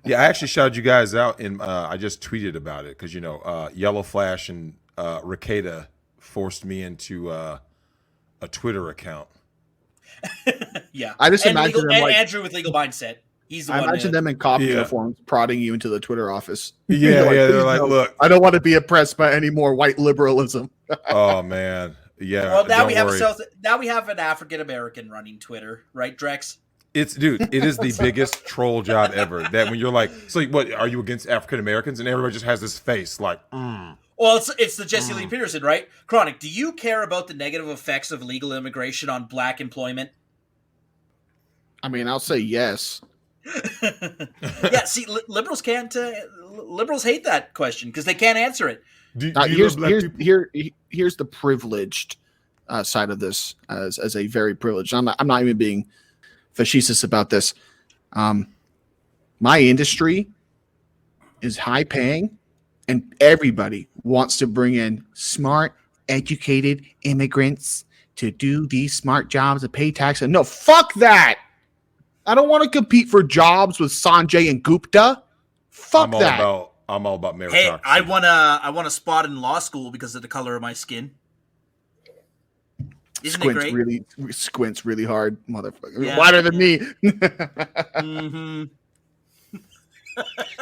Yeah, I actually shouted you guys out, and I just tweeted about it because Yellow Flash and Ricada forced me into a Twitter account. Yeah, I just imagine them like Andrew with legal mindset. He's the I one. imagine them in cop Yeah. uniforms prodding you into the Twitter office. Yeah, they're "Please like, no, look. I don't want to be oppressed by any more white liberalism." Oh man, yeah. Well, now don't worry. we have an African American running Twitter, right, Drex? It is the biggest troll job ever. That when you're like, so what? Are you against African Americans? And everybody just has this face like, Well, it's the Jesse Lee Peterson, right? Chronic, do you care about the negative effects of illegal immigration on black employment? I mean, I'll say yes. Yeah, see, liberals can't. Liberals hate that question because they can't answer it. Here's the privileged side of this as a very privileged. I'm not even being facetious about this. My industry is high paying, and everybody wants to bring in smart, educated immigrants to do these smart jobs and pay tax. And no, fuck that. I don't want to compete for jobs with Sanjay and Gupta. Fuck that. I'm all about meritocracy. Hey, I won a spot in law school because of the color of my skin. Isn't it great? Squints really hard, motherfucker. Yeah. Wider than me. Mm-hmm.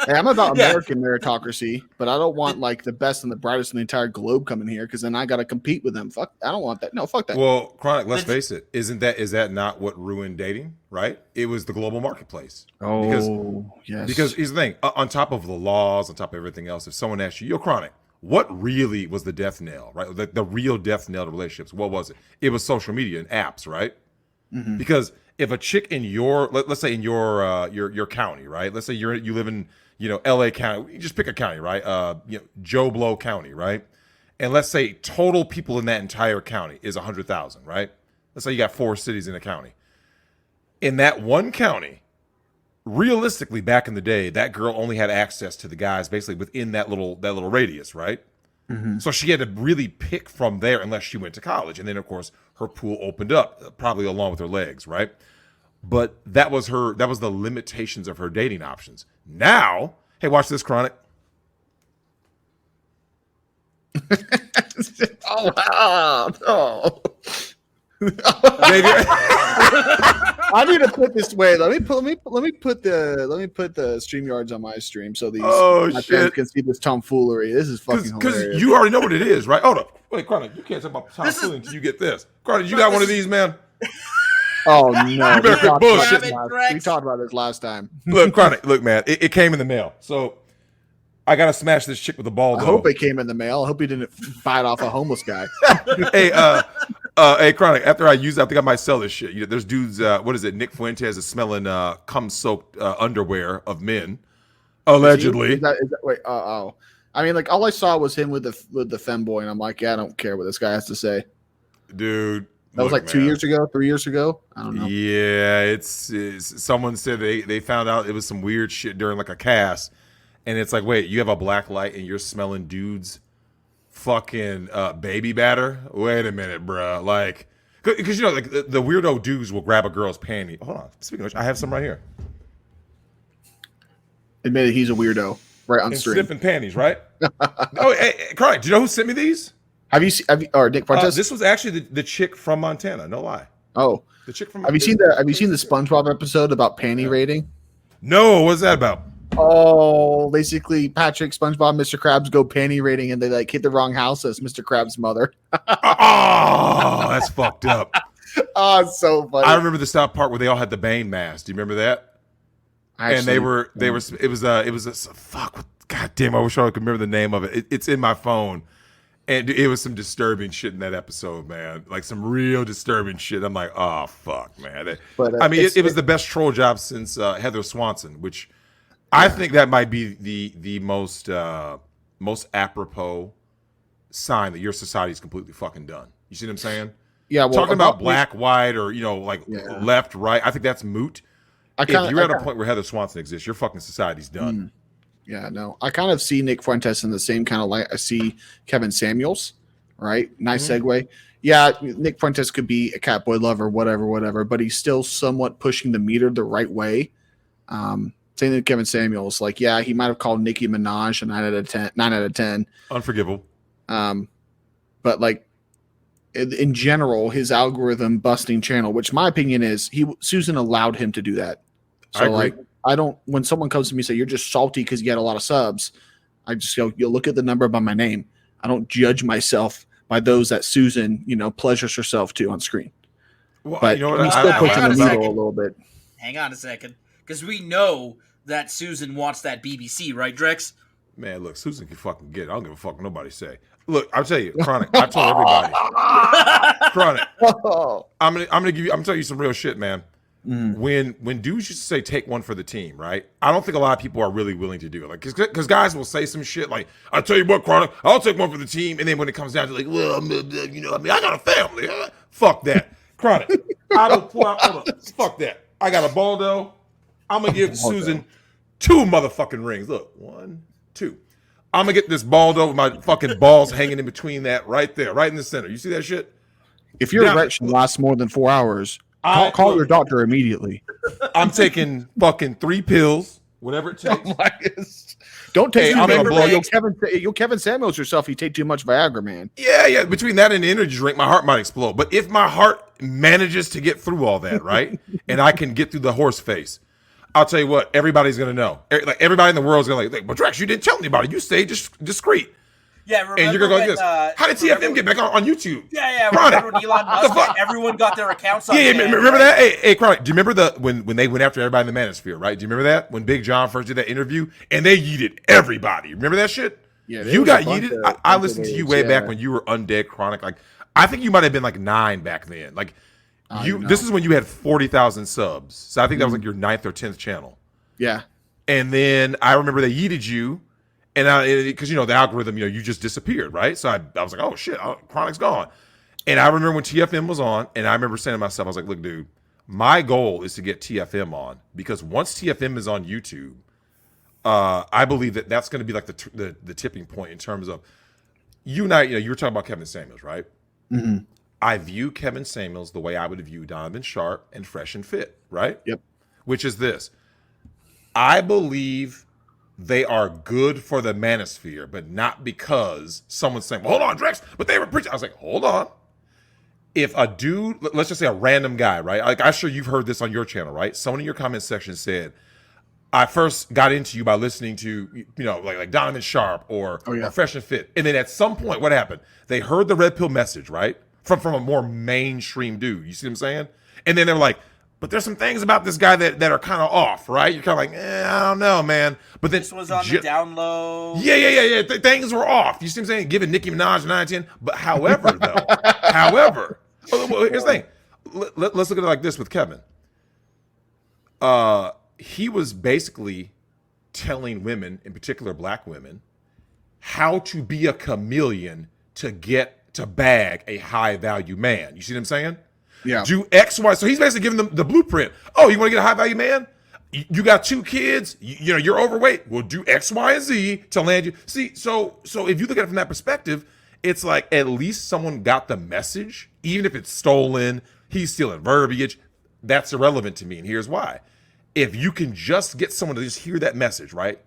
Hey, I'm about American meritocracy, but I don't want like the best and the brightest in the entire globe coming here because then I got to compete with them. Fuck, I don't want that. No, fuck that. Well, Chronic, let's face it. Is that not what ruined dating? Right? It was the global marketplace. Yes. Because here's the thing: on top of the laws, on top of everything else, if someone asked you, "Yo, Chronic, what really was the death knell? Right? The real death knell to relationships? What was it? It was social media and apps, right? Mm-hmm. Because if a chick in your let's say in your county, right? Let's say you live in LA County. You just pick a county, right? Joe Blow County, right? And let's say total people in that entire county is 100,000, right? Let's say you got 4 cities in a county. In that one county, realistically, back in the day, that girl only had access to the guys basically within that little radius, right? Mm-hmm. So she had to really pick from there unless she went to college. And then, of course, her pool opened up, probably along with her legs, right? But that was the limitations of her dating options. Now, hey, watch this, Chronic. Oh. I need to put this way. Let me put the StreamYards on my stream so these my fans can see this tomfoolery. This is fucking hilarious. Because you already know what it is, right? Hold up. Wait, Chronic, you can't talk about tomfoolery until you get this. Chronic, you got one of these, man? Oh no! We bullshit. Talked about this last time. Look, Chronic, look, man, it came in the mail. So I gotta smash this chick with the ball. I hope it came in the mail. I hope he didn't buy it off a homeless guy. Hey, Chronic. After I use it, I think I might sell this shit. There's dudes. What is it? Nick Fuentes is smelling cum-soaked underwear of men, allegedly. Is that, wait. Oh. I mean, like all I saw was him with the femboy, and I'm like, yeah, I don't care what this guy has to say, dude. That was like 2 years ago, 3 years ago. I don't know. Yeah, it's someone said they found out it was some weird shit during like a cast, and it's like, wait, you have a black light and you're smelling dudes fucking baby batter? Wait a minute, bro. Like, because like the weirdo dudes will grab a girl's panty. Hold on. Speaking of which, I have some right here. Admitted he's a weirdo. Right on stream. Sniffing panties, right? Oh, hey, Chronic, do you know who sent me these? Have you or Nick Fuentes? This was actually the chick from Montana. No lie. Oh, the chick from. Have you seen the SpongeBob episode about panty rating? No, what's that about? Oh, basically Patrick, SpongeBob, Mr. Krabs go panty rating, and they like hit the wrong house as Mr. Krabs' mother. Oh, that's fucked up. Oh, it's so funny. I remember the stop part where they all had the Bane mask. Do you remember that? Actually, and they were. It was a fuck. God damn! I wish I could remember the name of it. It's in my phone. And it was some disturbing shit in that episode, man. Like some real disturbing shit. I'm like, oh fuck, man. But I mean, it was the best troll job since Heather Swanson, which I think that might be the most apropos sign that your society is completely fucking done. You see what I'm saying? Yeah. Well, talking about black, white, or left, right. I think that's moot. If you're at a point where Heather Swanson exists, your fucking society's done. Yeah, no. I kind of see Nick Fuentes in the same kind of light I see Kevin Samuels, right? Nice segue. Yeah, Nick Fuentes could be a Catboy lover, whatever, but he's still somewhat pushing the meter the right way. Same thing with Kevin Samuels. Like, yeah, he might have called Nicki Minaj a 9 out of 10. Unforgivable. But like in general, his algorithm busting channel, which my opinion is Susan allowed him to do that. So like, I don't, when someone comes to me and say, you're just salty because you had a lot of subs, I just go, you look at the number by my name. I don't judge myself by those that Susan, pleasures herself to on screen. Well, but you know what? he's still pushing the needle a little bit. Hang on a second. Because we know that Susan wants that BBC, right, Drex? Man, look, Susan can fucking get it. I don't give a fuck what nobody say. Look, I'll tell you, Chronic. I told everybody, Chronic. I'm gonna tell you some real shit, man. When dudes used to say take one for the team, right? I don't think a lot of people are really willing to do it. Like, because guys will say some shit like, "I tell you what, Chronic, I'll take one for the team," and then when it comes down to like, well, I got a family. Fuck that, Chronic. I will pull out. Hold on. Fuck that. I got a Baldo. I'm gonna give Susan 2 motherfucking rings. Look, 1, 2. I'm gonna get this Baldo with my fucking balls hanging in between that right there, right in the center. You see that shit? If your erection lasts more than 4 hours, call your doctor immediately. I'm taking fucking 3 pills, whatever it takes. Don't take you'll Kevin Samuels yourself if you take too much Viagra, man. Yeah. Between that and the energy drink, my heart might explode. But if my heart manages to get through all that, right, and I can get through the horse face, I'll tell you what, everybody's gonna know. Like everybody in the world is gonna like, but Drex, you didn't tell anybody. You stayed discreet. Yeah, remember and you're gonna go like this. How did TFM get back on YouTube? Yeah. Remember when Elon Musk? Everyone got their accounts on. Yeah, remember that? Hey, Chronic, do you remember when they went after everybody in the Manosphere, right? Do you remember that when Big John first did that interview and they yeeted everybody? Remember that shit? Yeah, you got yeeted. I listened to you way back when you were Undead Chronic. Like, I think you might have been like 9 back then. Like, this is when you had 40,000 subs. So I think that was like your 9th or 10th channel. Yeah. And then I remember they yeeted you, and because the algorithm, you just disappeared, right? So I was like, oh shit, Chronic's gone. And I remember when TFM was on, and I remember saying to myself, I was like, look, dude, my goal is to get TFM on, because once TFM is on YouTube, I believe that's going to be like the tipping point in terms of you and I. You were talking about Kevin Samuels, right? Mm-hmm. I view Kevin Samuels the way I would view Donovan Sharp and Fresh and Fit, right? Yep. Which is this. I believe they are good for the Manosphere, but not because someone's saying, well, hold on, Drex, but they were preaching. I was like, hold on. If a dude, let's just say a random guy, right? Like, I'm sure you've heard this on your channel, right? Someone in your comment section said, I first got into you by listening to, like Donovan Sharp or Fresh and Fit. And then at some point, what happened? They heard the red pill message, right? From a more mainstream dude. You see what I'm saying? And then they're like, but there's some things about this guy that are kind of off, right? You're kind of like, I don't know, man. But then this was on the down low. Yeah. Things were off. You see what I'm saying? Giving Nicki Minaj 9/10. But however, here's the thing. Let's look at it like this with Kevin. He was basically telling women, in particular black women, how to be a chameleon to bag a high value man. You see what I'm saying? Yeah. Do X, Y. So he's basically giving them the blueprint. Oh, you want to get a high value man? You got 2 kids. You're overweight. We'll do X, Y, and Z to land you. See, so if you look at it from that perspective, it's like at least someone got the message, even if it's stolen. He's stealing verbiage. That's irrelevant to me, and here's why. If you can just get someone to just hear that message, right?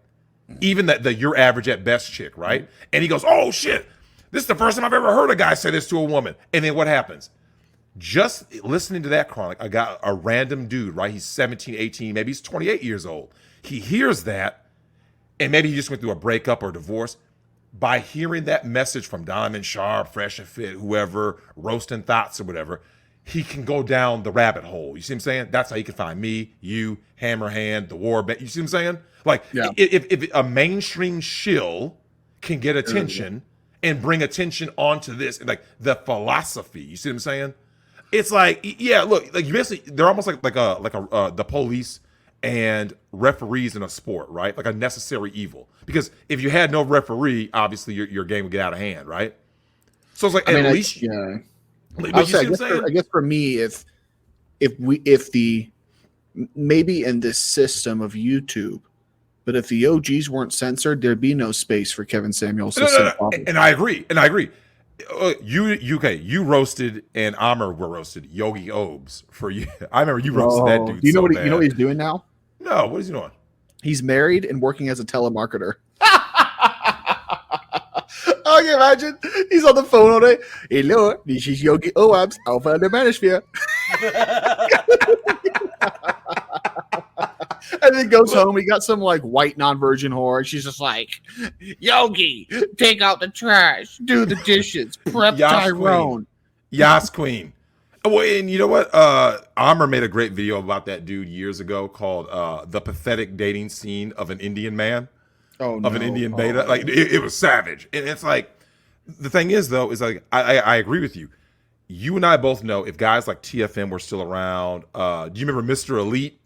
Even the your average at best chick, right? And he goes, oh shit, this is the first time I've ever heard a guy say this to a woman. And then what happens? Just listening to that, Chronic, I got a random dude, right? He's 17, 18, maybe he's 28 years old. He hears that, and maybe he just went through a breakup or divorce. By hearing that message from Donovan Sharp, Fresh and Fit, whoever, Roasting Thoughts or whatever, he can go down the rabbit hole. You see what I'm saying? That's how he can find me, you, Hammerhand, the Warband. You see what I'm saying? Like, if a mainstream shill can get attention and bring attention onto this, like the philosophy, you see what I'm saying? It's like, yeah, look, like you basically, they're almost like the police and referees in a sport, right? Like a necessary evil. Because if you had no referee, obviously your game would get out of hand, right? So it's like I guess for me, if the maybe in this system of YouTube, but if the OGs weren't censored, there'd be no space for Kevin Samuels. And I agree. You roasted and Amr were roasted Yogi Obes for you. I remember you roasted that dude. You know what he's doing now? No, what is he doing? He's married and working as a telemarketer. Oh, can you imagine? He's on the phone all day. Hello, this is Yogi Oabs, Alpha of the Manosphere. And then goes home. He got some like white non-virgin whore. She's just like, Yogi, take out the trash, do the dishes, prep Tyrone. Yas Queen. Well, and you know what? Amr made a great video about that dude years ago called "The Pathetic Dating Scene of an Indian Man." Of an Indian beta. Like it was savage. And it's like, the thing is though, is like, I agree with you. You and I both know if guys like TFM were still around, do you remember Mr. Elite?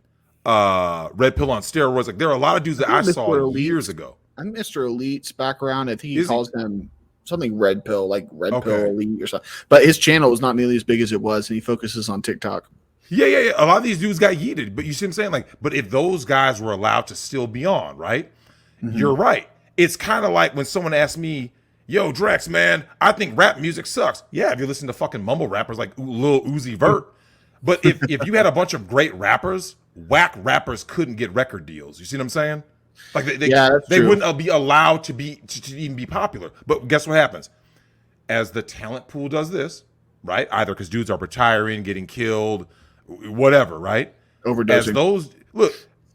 Red Pill on steroids? Like there are a lot of dudes that I saw years ago. I'm Mr. Elite's background. I think he calls them something Red Pill, like Red Pill Elite or something. But his channel was not nearly as big as it was, and he focuses on TikTok. Yeah. A lot of these dudes got yeeted, but you see what I'm saying? Like, but if those guys were allowed to still be on, right? Mm-hmm. You're right. It's kind of like when someone asks me, yo, Drex, man, I think rap music sucks. Yeah, if you listen to fucking mumble rappers like Lil Uzi Vert. But if you had a bunch of great rappers, whack rappers couldn't get record deals. You see what I'm saying? Like they wouldn't be allowed to even be popular. But guess what happens? As the talent pool does this, right? Either because dudes are retiring, getting killed, whatever, right? Overdosing. As those look,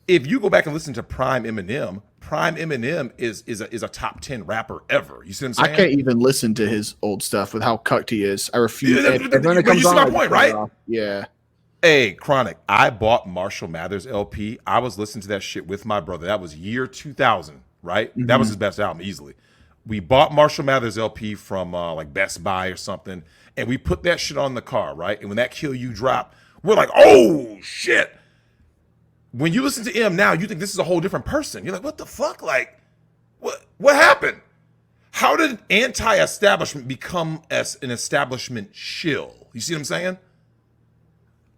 if you go back and listen to Prime Eminem is a top 10 rapper ever. You see what I'm saying? I can't even listen to his old stuff with how cucked he is. I refuse. You see my point, right? Yeah. Hey, Chronic, I bought Marshall Mathers LP. I was listening to that shit with my brother. That was year 2000, right? Mm-hmm. That was his best album, easily. We bought Marshall Mathers LP from like Best Buy or something, and we put that shit on the car, right? And when that Kill You dropped, we're like, oh, shit. When you listen to him now, you think this is a whole different person. You're like, what the fuck? Like, what happened? How did anti-establishment become as an establishment shill? You see what I'm saying?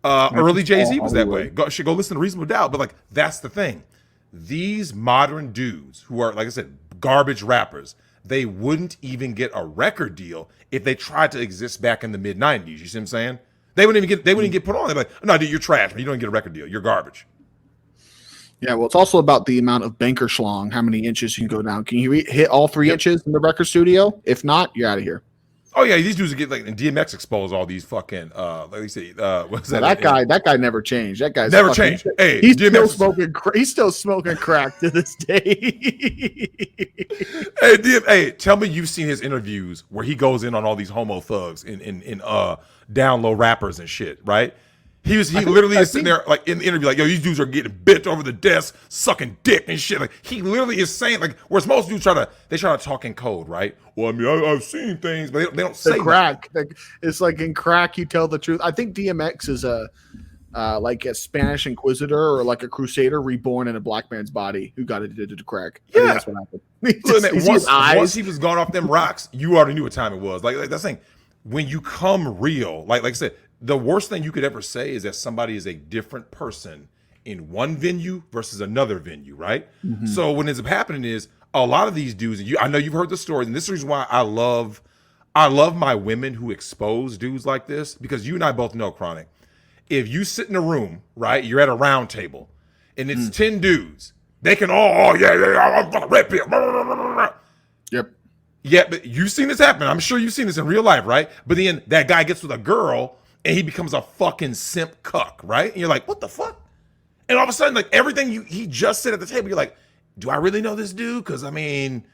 Early Jay-Z was that way. Should go listen to Reasonable Doubt. But like, that's the thing. These modern dudes who are, like I said, garbage rappers, they wouldn't even get a record deal if they tried to exist back in the mid-90s. You see what I'm saying? They wouldn't even get put on. They're like, no, dude, you're trash. You don't get a record deal. You're garbage. Yeah, well, it's also about the amount of banker schlong, how many inches you can go down. Can you hit all 3 inches in the record studio? If not, you're out of here. Oh yeah, these dudes get like, and DMX exposed all these fucking like they say, what's that? That guy never changed. That guy's never changed. Hey, he's still smoking. He's still smoking crack to this day. Hey, tell me you've seen his interviews where he goes in on all these homo thugs in down low rappers and shit, right? He literally is sitting there like in the interview, like, yo, these dudes are getting bent over the desk, sucking dick and shit. Like he literally is saying, like, whereas most dudes try to talk in code, right? Well, I mean, I've seen things, but they don't say crack. It's like in crack, you tell the truth. I think DMX is like a Spanish Inquisitor or like a Crusader reborn in a black man's body who got addicted to crack. Yeah, that's what happened. Once he was gone off them rocks, you already knew what time it was. Like that's the thing. When you come real, like I said, the worst thing you could ever say is that somebody is a different person in one venue versus another venue, right? Mm-hmm. So what ends up happening is a lot of these dudes, and I know you've heard the story, and this is the reason why I love my women who expose dudes like this, because you and I both know, Chronic, if you sit in a room, right, you're at a round table, and it's 10 dudes, they can all, I'm gonna red pill. Yep. Yeah, but you've seen this happen. I'm sure you've seen this in real life, right? But then that guy gets with a girl, and he becomes a fucking simp cuck, right? And you're like, what the fuck? And all of a sudden, like everything he just said at the table, you're like, do I really know this dude? Because I mean,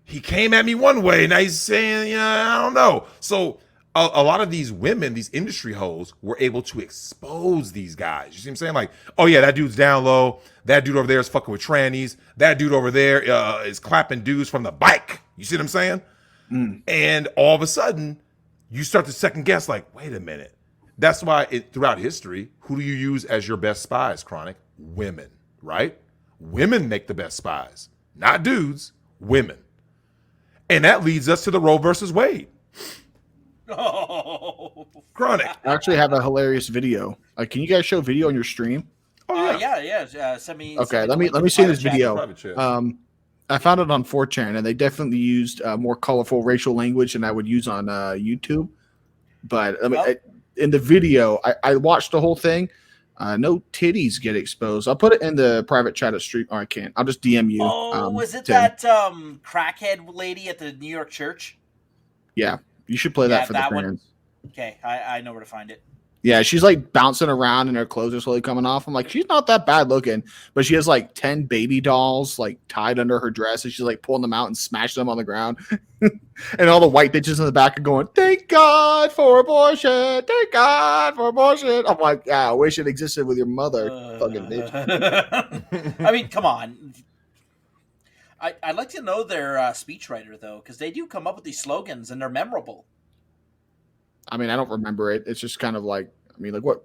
he came at me one way, now he's saying, I don't know. So a lot of these women, these industry hoes, were able to expose these guys. You see what I'm saying? Like, oh yeah, that dude's down low. That dude over there is fucking with trannies. That dude over there is clapping dudes from the bike. You see what I'm saying? Mm. And all of a sudden, you start to second guess, like, wait a minute. That's why throughout history, who do you use as your best spies, Chronic? Women, right? Women make the best spies, not dudes, women. And that leads us to the Roe versus Wade. Oh. Chronic. I actually have a hilarious video. Can you guys show video on your stream? Oh yeah. Send me. Okay, let me see this video. I found it on 4chan, and they definitely used more colorful racial language than I would use on YouTube. But I mean, in the video, I watched the whole thing. No titties get exposed. I'll put it in the private chat of Street. Oh, I can't. I'll just DM you. Oh, was it Tim. that crackhead lady at the New York church? Yeah, you should play that for the fans. Okay, I know where to find it. Yeah, she's like bouncing around and her clothes are slowly coming off. I'm like, she's not that bad looking, but she has like 10 baby dolls like tied under her dress, and she's like pulling them out and smashing them on the ground. And all the white bitches in the back are going, "Thank God for abortion! Thank God for abortion!" I'm like, yeah, I wish it existed with your mother, fucking bitch. I mean, come on. I'd like to know their speechwriter though, because they do come up with these slogans and they're memorable. I mean, I don't remember it. It's just kind of like, I mean, like what?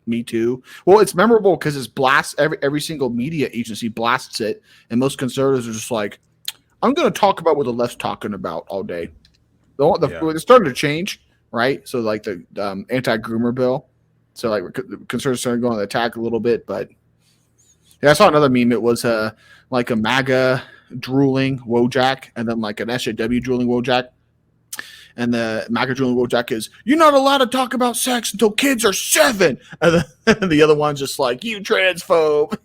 Me Too. Well, it's memorable because it's blasts. Every single media agency blasts it, and most conservatives are just like, I'm going to talk about what the left's talking about all day. It's starting to change, right? So like the anti-groomer bill. So like conservatives started going to attack a little bit, but yeah, I saw another meme. It was like a MAGA drooling Wojak, and then like an SJW drooling Wojak. And the MAGA drooling Wojak is, "You're not allowed to talk about sex until kids are 7." And the other one's just like, "You transphobe."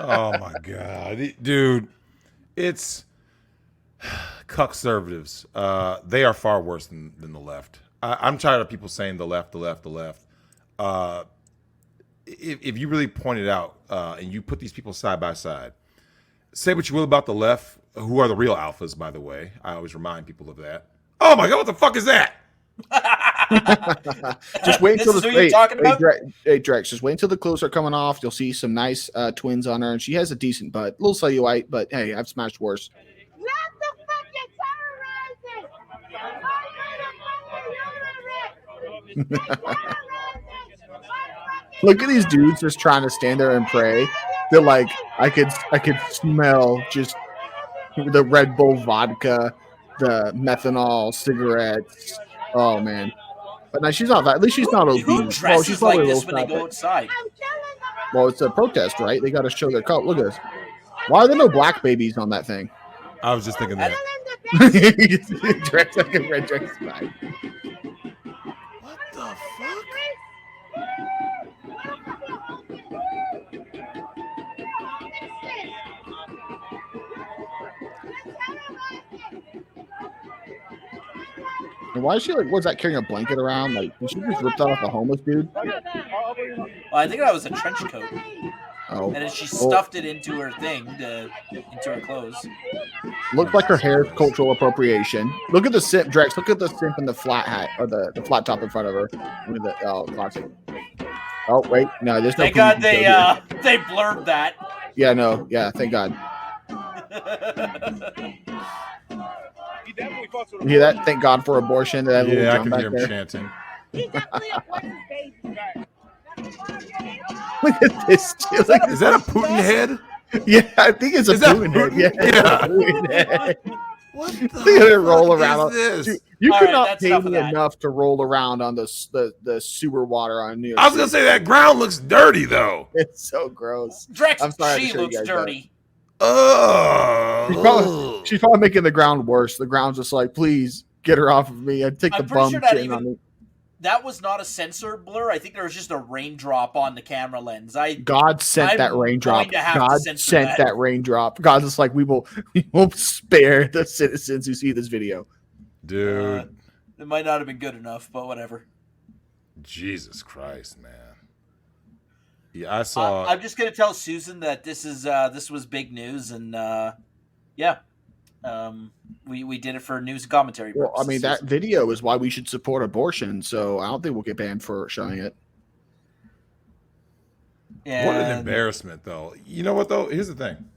Oh my God, dude, it's conservatives. They are far worse than the left. I'm tired of people saying the left. If you really point it out and you put these people side by side, say what you will about the left, who are the real alphas, by the way. I always remind people of that. Oh my God, what the fuck is that? Just wait until Drex, just wait until the clothes are coming off. You'll see some nice twins on her, and she has a decent butt, a little cellulite, but hey, I've smashed worse. Not the fucking terrorizing. Look at these dudes just trying to stand there and pray. They're like, I could smell just the Red Bull vodka, the methanol cigarettes. Oh man! But now she's not. At least she's not obese. Who dresses she's like this when they go outside? Well, it's a protest, right? They got to show their color. Look at this. Why are there no black babies on that thing? I was just thinking that. Dress like a red dress. What the fuck? And why is she like? What's that? Carrying a blanket around? Like, did she just ripped that off a homeless dude? Well, I think that was a trench coat. Oh, and then she stuffed it into her thing, into her clothes. Looked like her hair is cultural appropriation. Look at the simp, Drex. Look at the simp in the flat hat or the flat top in front of her. Classic. Oh wait, no, there's no. Thank God they blurred that. Yeah, no, yeah, thank God. You hear that? Thank God for abortion. Yeah, I can hear him chanting. Look at this. Like, is that a Putin head? Yeah, I think it's a Putin head. Yeah. Putin head. What the Look at it roll around. This? Dude, you could not pay me enough to roll around on the sewer water on New York I was going to say that ground looks dirty, though. It's so gross. Drexel, she looks dirty. She's probably making the ground worse. The ground's just like, please get her off of me. I'd take the bum chin on me. That was not a sensor blur. I think there was just a raindrop on the camera lens. God sent that raindrop. God sent that raindrop. God's just like, we will spare the citizens who see this video. Dude. It might not have been good enough, but whatever. Jesus Christ, man. Yeah, I saw. I'm just gonna tell Susan that this was big news, and we did it for news and commentary purposes. Well, I mean, that video is why we should support abortion. So I don't think we'll get banned for showing it. Yeah. What an embarrassment, though. You know what, though? Here's the thing.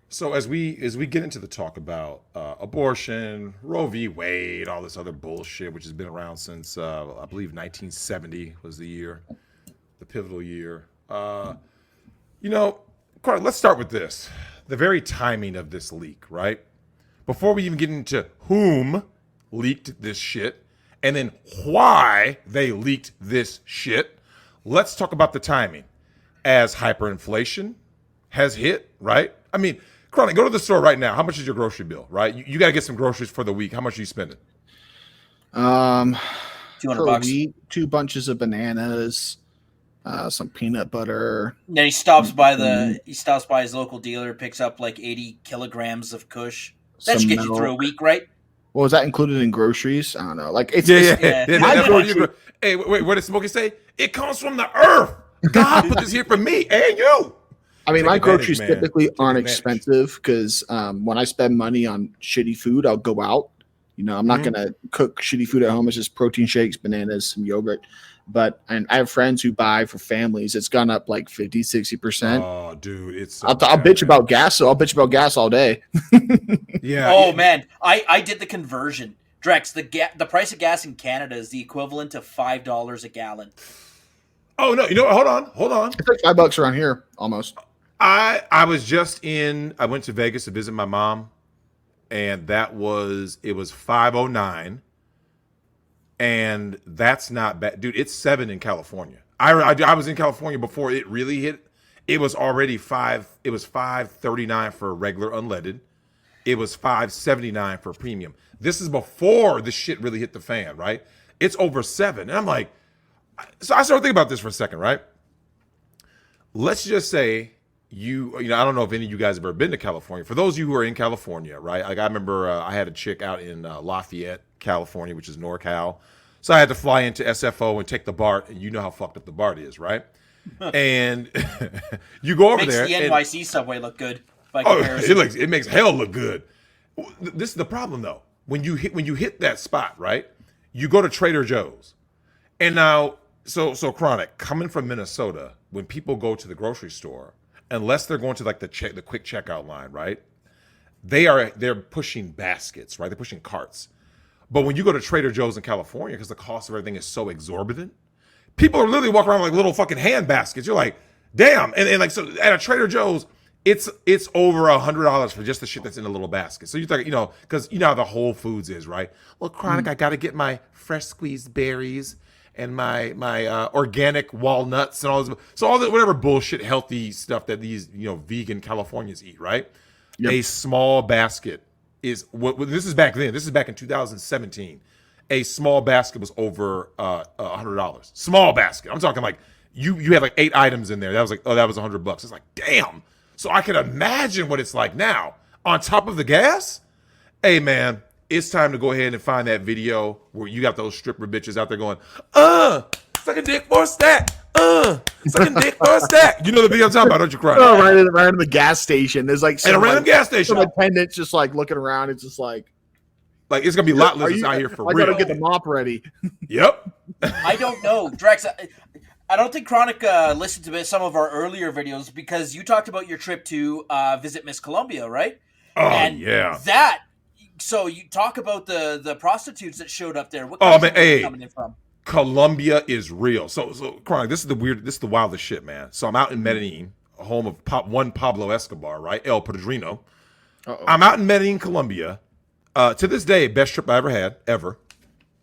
So as we get into the talk about abortion, Roe v. Wade, all this other bullshit, which has been around since I believe 1970 was the year. The pivotal year. Carter, let's start with this. The very timing of this leak, right? Before we even get into whom leaked this shit, and then why they leaked this shit, let's talk about the timing. As hyperinflation has hit, right? I mean, Chronic, go to the store right now. How much is your grocery bill, right? You got to get some groceries for the week. How much are you spending? $200. Week, 2 bunches of bananas. some peanut butter. Then he stops by his local dealer, picks up like 80 kilograms of Kush. That should get you through a week, right? Well, was that included in groceries? I don't know. Like it's Hey, wait, what did Smokey say? It comes from the earth. God put this here for me and you. I mean, my groceries typically aren't expensive because when I spend money on shitty food, I'll go out. You know, I'm not gonna cook shitty food at home. It's just protein shakes, bananas, some yogurt. But I have friends who buy for families. It's gone up like 50, 60%. Oh, dude, it's. So I'll bitch about gas. So I'll bitch about gas all day. Yeah. Oh man, I did the conversion. Drex, the price of gas in Canada is the equivalent to $5 a gallon. Oh no, you know what? Hold on. It's like $5 around here, almost. I went to Vegas to visit my mom, and it was 509, and that's not bad, dude. It's 7 in California. I was in California before it really hit. It was already 5. It was 539 for regular unleaded. It was 579 for premium. This is before the shit really hit the fan, right? It's over 7, and I'm like, so I started thinking about this for a second, right? Let's just say. You know, I don't know if any of you guys have ever been to California. For those of you who are in California, right? Like I remember I had a chick out in Lafayette, California, which is NorCal. So I had to fly into SFO and take the BART, and you know how fucked up the BART is, right? And you go over there. Makes the NYC subway look good. It makes hell look good. This is the problem though. When you hit that spot, right? You go to Trader Joe's, and now so Chronic coming from Minnesota. When people go to the grocery store. Unless they're going to like the quick checkout line, right? They're pushing baskets, right? They're pushing carts. But when you go to Trader Joe's in California, because the cost of everything is so exorbitant, people are literally walking around with like little fucking hand baskets. You're like, damn. And like so at a Trader Joe's, it's over $100 for just the shit that's in a little basket. So you think, you know, because you know how the Whole Foods is, right? Well, Chronic, I got to get my fresh squeezed berries and my organic walnuts and all this, so all the whatever bullshit healthy stuff that these vegan Californians eat, right? Yep. A small basket is what this is back then. This is back in 2017. A small basket was over $100. Small basket. I'm talking like you had like 8 items in there. That was like that was $100. It's like damn. So I can imagine what it's like now. On top of the gas, hey man. It's time to go ahead and find that video where you got those stripper bitches out there going, suck a dick for a stack. Suck a dick for a stack. You know the video I'm talking about, don't you, Cry? Oh, right in the gas station. There's like at a random gas station. Some attendants just like looking around. It's just like it's gonna be lot lizards out here for real. I gotta get the mop ready. Yep. I don't know, Drex. I don't think Chronic listened to some of our earlier videos because you talked about your trip to visit Miss Columbia, right? Oh, and yeah. So you talk about the prostitutes that showed up there. What country are they coming in from? Colombia is real. So Chronic, this is the wildest shit, man. So I'm out in Medellin, home of one Pablo Escobar, right? El Padrino. I'm out in Medellin, Colombia. To this day, best trip I ever had, ever.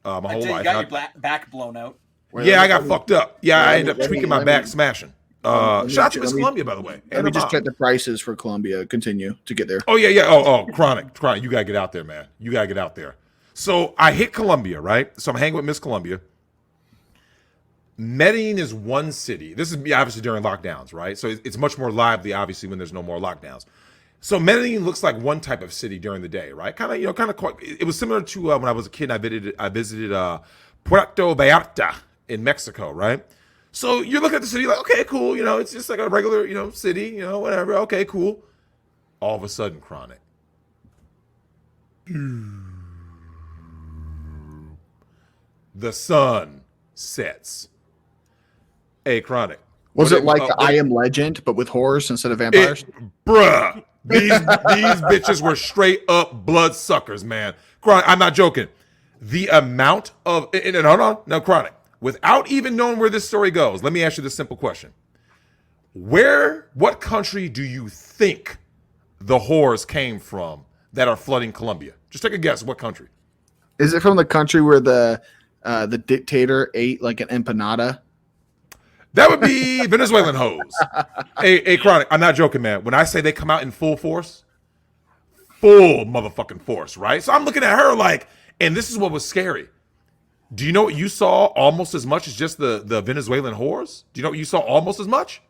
My whole life. You got your back blown out. Yeah, I got fucked up. Yeah, I ended up tweaking my back, smashing. Shout out to Miss Columbia, by the way. Let me just check the prices for Columbia. Continue to get there. Oh, yeah. Oh, Chronic. You got to get out there, man. You got to get out there. So I hit Columbia, right? So I'm hanging with Miss Columbia. Medellin is one city. This is obviously during lockdowns, right? So it's much more lively, obviously, when there's no more lockdowns. So Medellin looks like one type of city during the day, right? Kind of quite. It was similar to when I was a kid. I visited Puerto Vallarta in Mexico, right? So you're looking at the city like, okay, cool. It's just like a regular, city, whatever. Okay, cool. All of a sudden, Chronic. The sun sets. Hey, Chronic. Was it like I Am Legend, but with horrors instead of vampires? Bruh. These bitches were straight up blood suckers, man. Chronic, I'm not joking. The amount of... And hold on. No, Chronic. Without even knowing where this story goes, let me ask you this simple question. What country do you think the whores came from that are flooding Colombia? Just take a guess. What country? Is it from the country where the dictator ate like an empanada? That would be Venezuelan hoes. Hey, Chronic, I'm not joking, man. When I say they come out in full force, full motherfucking force, right? So I'm looking at her like, and this is what was scary. Do you know what you saw almost as much as just the Venezuelan whores? Do you know what you saw almost as much?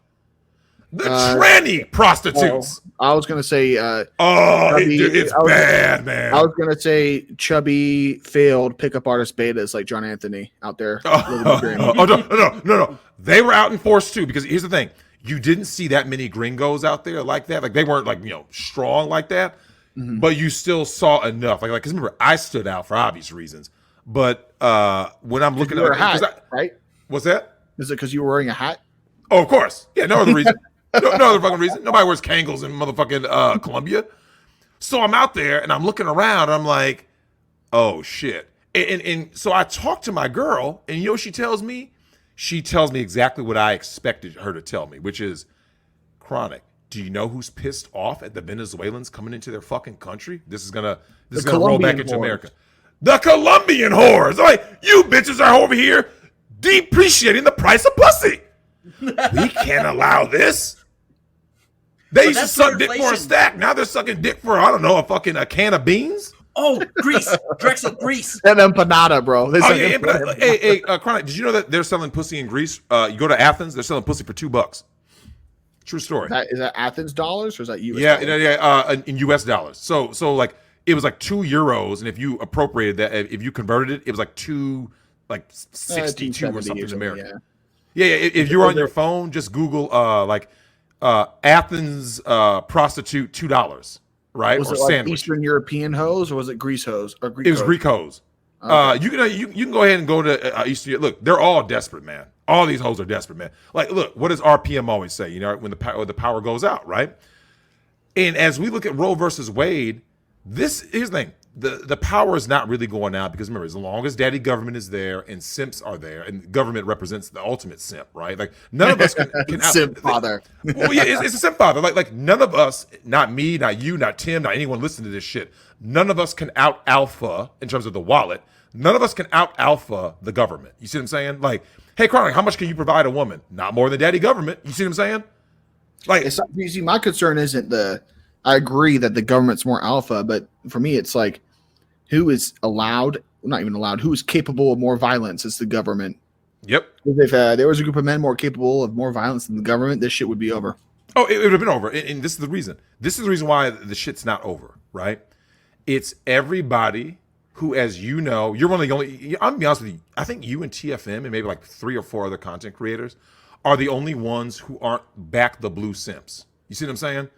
The tranny prostitutes. I was gonna say. It's bad, man. I was gonna say chubby failed pickup artist betas like John Anthony out there. No. They were out in force too. Because here's the thing: you didn't see that many gringos out there like that. Like they weren't like strong like that, but you still saw enough. Like because remember, I stood out for obvious reasons. But when I'm looking at a hat, right? What's that? Is it because you were wearing a hat? Oh, of course. Yeah, no other reason. No other fucking reason. Nobody wears Kangles in motherfucking Colombia. So I'm out there and I'm looking around. And I'm like, oh shit. And so I talked to my girl, and you know what she tells me? She tells me exactly what I expected her to tell me, which is, Chronic, do you know who's pissed off at the Venezuelans coming into their fucking country? This is gonna roll back into America. The Colombian whores. Like, you bitches are over here depreciating the price of pussy. We can't allow this. They used to suck dick for a stack. Now they're sucking dick for, I don't know, a can of beans. Oh, Greece. Drexel, Greece. That empanada, bro. Hey, Chronic, did you know that they're selling pussy in Greece? You go to Athens, they're selling pussy for $2. True story. Is that Athens dollars or is that US dollars? Yeah, in US dollars. So like, it was like €2, and if you appropriated that, if you converted it, it was like 262 or something in America. Yeah. If you're on your phone, just Google Athens prostitute $2, right? Was or it like sandwich. Eastern European hose, or was it Greece hose? Or Greek it was Greek hose. Okay. You can go ahead and go to Eastern. Look, they're all desperate, man. All these hoes are desperate, man. Like, look, what does RPM always say? You know, when the power goes out, right? And as we look at Roe versus Wade, here's the thing. The power is not really going out because remember, as long as daddy government is there and simps are there, and government represents the ultimate simp, right? Like none of us can simp father. Well, yeah, it's a simp father. Like none of us, not me, not you, not Tim, not anyone listening to this shit. None of us can out alpha in terms of the wallet. None of us can out alpha the government. You see what I'm saying? Like, hey, Chronic, how much can you provide a woman? Not more than daddy government. You see what I'm saying? Like, you see, my concern isn't I agree that the government's more alpha, but for me, it's like, who is allowed, not even allowed, who is capable of more violence is the government. Yep. If there was a group of men more capable of more violence than the government, this shit would be over. Oh, it would have been over. And this is the reason. This is the reason why the shit's not over, right? It's everybody who, as you know, you're one of the only, I'm going to be honest with you, I think you and TFM and maybe like 3 or 4 other content creators are the only ones who aren't back the blue simps. You see what I'm saying?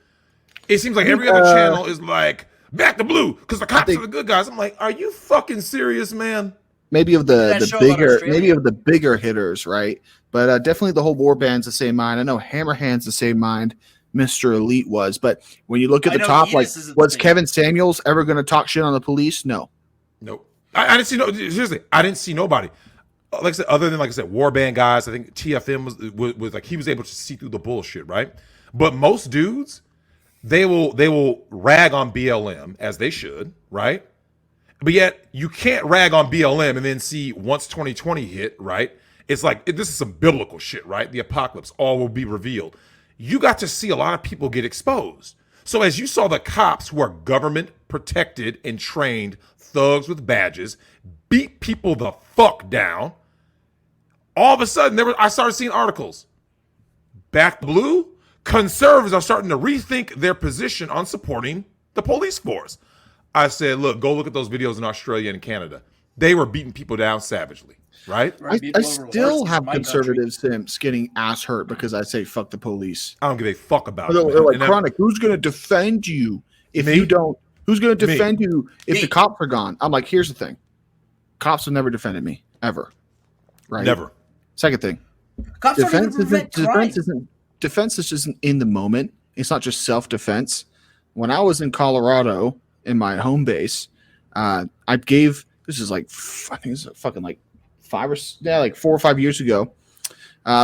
It seems like every other channel is like, back the blue, because the cops are the good guys. I'm like, are you fucking serious, man? Maybe of the bigger hitters, right? But definitely the whole Warband's the same mind. I know Hammerhand's the same mind. Mr. Elite was, but when you look at the top, like, was Kevin Samuels ever going to talk shit on the police? No. Nope. I didn't see seriously. I didn't see nobody. Like I said, other than Warband guys. I think TFM was like, he was able to see through the bullshit, right? But most dudes, they will rag on BLM as they should, right? But yet you can't rag on BLM and then see once 2020 hit, right? It's like, this is some biblical shit, right? The apocalypse, all will be revealed. You got to see a lot of people get exposed. So as you saw the cops who are government protected and trained thugs with badges beat people the fuck down, all of a sudden I started seeing articles. Back blue, conservatives are starting to rethink their position on supporting the police force. I said, look, go look at those videos in Australia and Canada. They were beating people down savagely, right? I still have conservative simps getting ass hurt because I say fuck the police. I don't give a fuck about it. They're like, Chronic, who's going to defend you if you don't? Who's going to defend you if the cops are gone? I'm like, here's the thing. Cops have never defended me, ever. Right? Never. Second thing. Defense isn't in the moment. It's not just self-defense. When I was in Colorado in my home base, I gave, this is like, I think this is fucking like 4 or 5 years ago.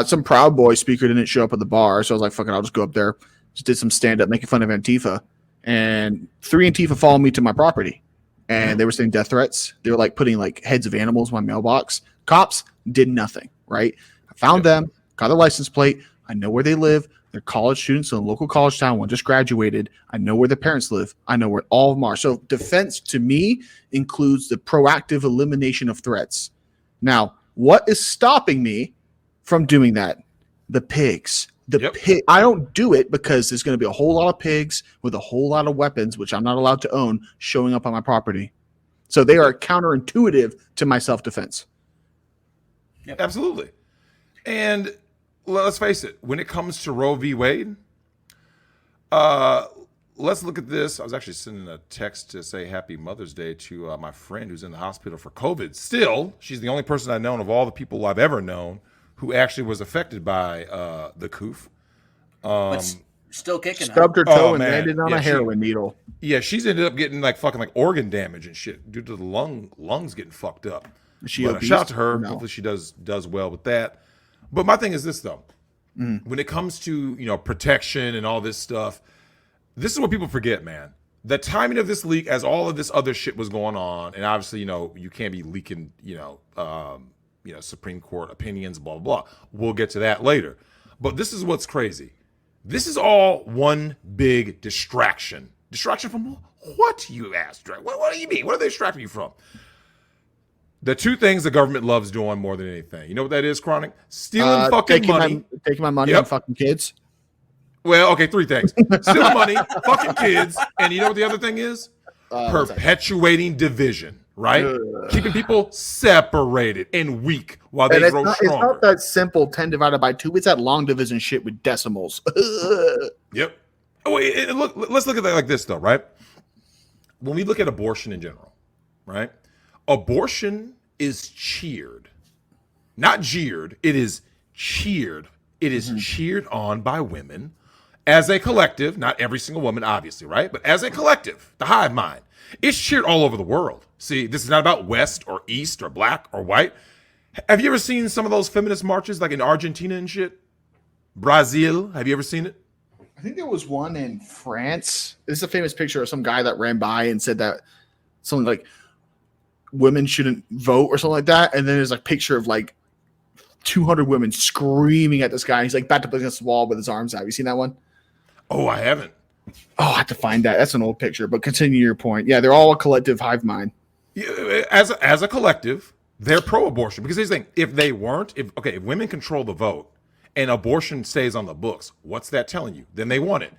Some Proud Boy speaker didn't show up at the bar, so I was like, fuck it, I'll just go up there. Just did some stand-up making fun of Antifa. And 3 Antifa followed me to my property. And they were saying death threats. They were like putting like heads of animals in my mailbox. Cops did nothing, right? I found them, got their license plate. I know where they live. They're college students in a local college town. One just graduated. I know where their parents live. I know where all of them are. So defense to me includes the proactive elimination of threats. Now, what is stopping me from doing that? The pigs. I don't do it because there's going to be a whole lot of pigs with a whole lot of weapons, which I'm not allowed to own, showing up on my property. So they are counterintuitive to my self-defense. Yep. Absolutely. And let's face it, when it comes to Roe v. Wade, let's look at this. I was actually sending a text to say Happy Mother's Day to my friend who's in the hospital for COVID. Still, she's the only person I've known of all the people I've ever known who actually was affected by the coof. But still kicking. Stubbed her toe and landed on a heroin needle. Yeah, she's ended up getting fucking organ damage and shit due to the lungs getting fucked up. Shout out to her. No. Hopefully she does well with that. But my thing is this though. When it comes to protection and all this stuff, this is what people forget, man. The timing of this leak, as all of this other shit was going on, and obviously you can't be leaking Supreme Court opinions, blah blah blah. We'll get to that later. But this is what's crazy. This is all one big distraction. Distraction from what, you ask? What do you mean? What are they distracting you from? The two things the government loves doing more than anything. You know what that is, Chronic? Stealing fucking money. Taking my money and fucking kids. Well, okay, three things. Stealing money, fucking kids, and you know what the other thing is? Perpetuating division, right? Keeping people separated and weak while they grow stronger. It's not that simple 10 divided by 2. It's that long division shit with decimals. Yep. Let's look at that like this, though, right? When we look at abortion in general, right? Abortion is cheered, not jeered. It is cheered. It is cheered on by women as a collective, not every single woman, obviously, right? But as a collective, the hive mind, it's cheered all over the world. See, this is not about West or East or black or white. Have you ever seen some of those feminist marches like in Argentina and shit? Brazil, have you ever seen it? I think there was one in France. This is a famous picture of some guy that ran by and said that something like women shouldn't vote or something like that. And then there's a picture of 200 women screaming at this guy. He's backed up against the wall with his arms out. Have you seen that one? Oh, I haven't. Oh, I have to find that. That's an old picture, but continue your point. Yeah, they're all a collective hive mind. Yeah, as a collective, they're pro-abortion. Because here's the thing. If they weren't, if women control the vote and abortion stays on the books, what's that telling you? Then they want it.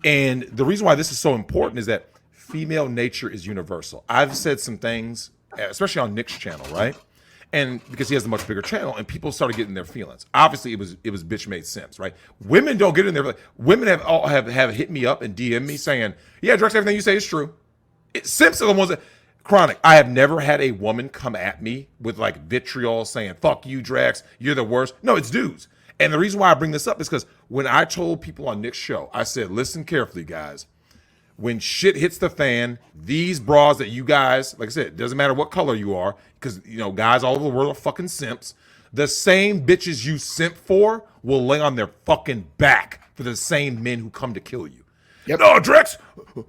And the reason why this is so important is that female nature is universal. I've said some things, especially on Nick's channel, right? And because he has a much bigger channel, and people started getting their feelings. Obviously, it was bitch made Sims, right? Women don't get in there. Women have hit me up and DM me saying, "Yeah, Drex, everything you say is true." Sims are the ones that Chronic. I have never had a woman come at me with vitriol saying, "Fuck you, Drex, you're the worst." No, it's dudes. And the reason why I bring this up is because when I told people on Nick's show, I said, "Listen carefully, guys. When shit hits the fan, these bras that you guys, like I said, it doesn't matter what color you are, because guys all over the world are fucking simps. The same bitches you simp for will lay on their fucking back for the same men who come to kill you." Yep. "No, Drex,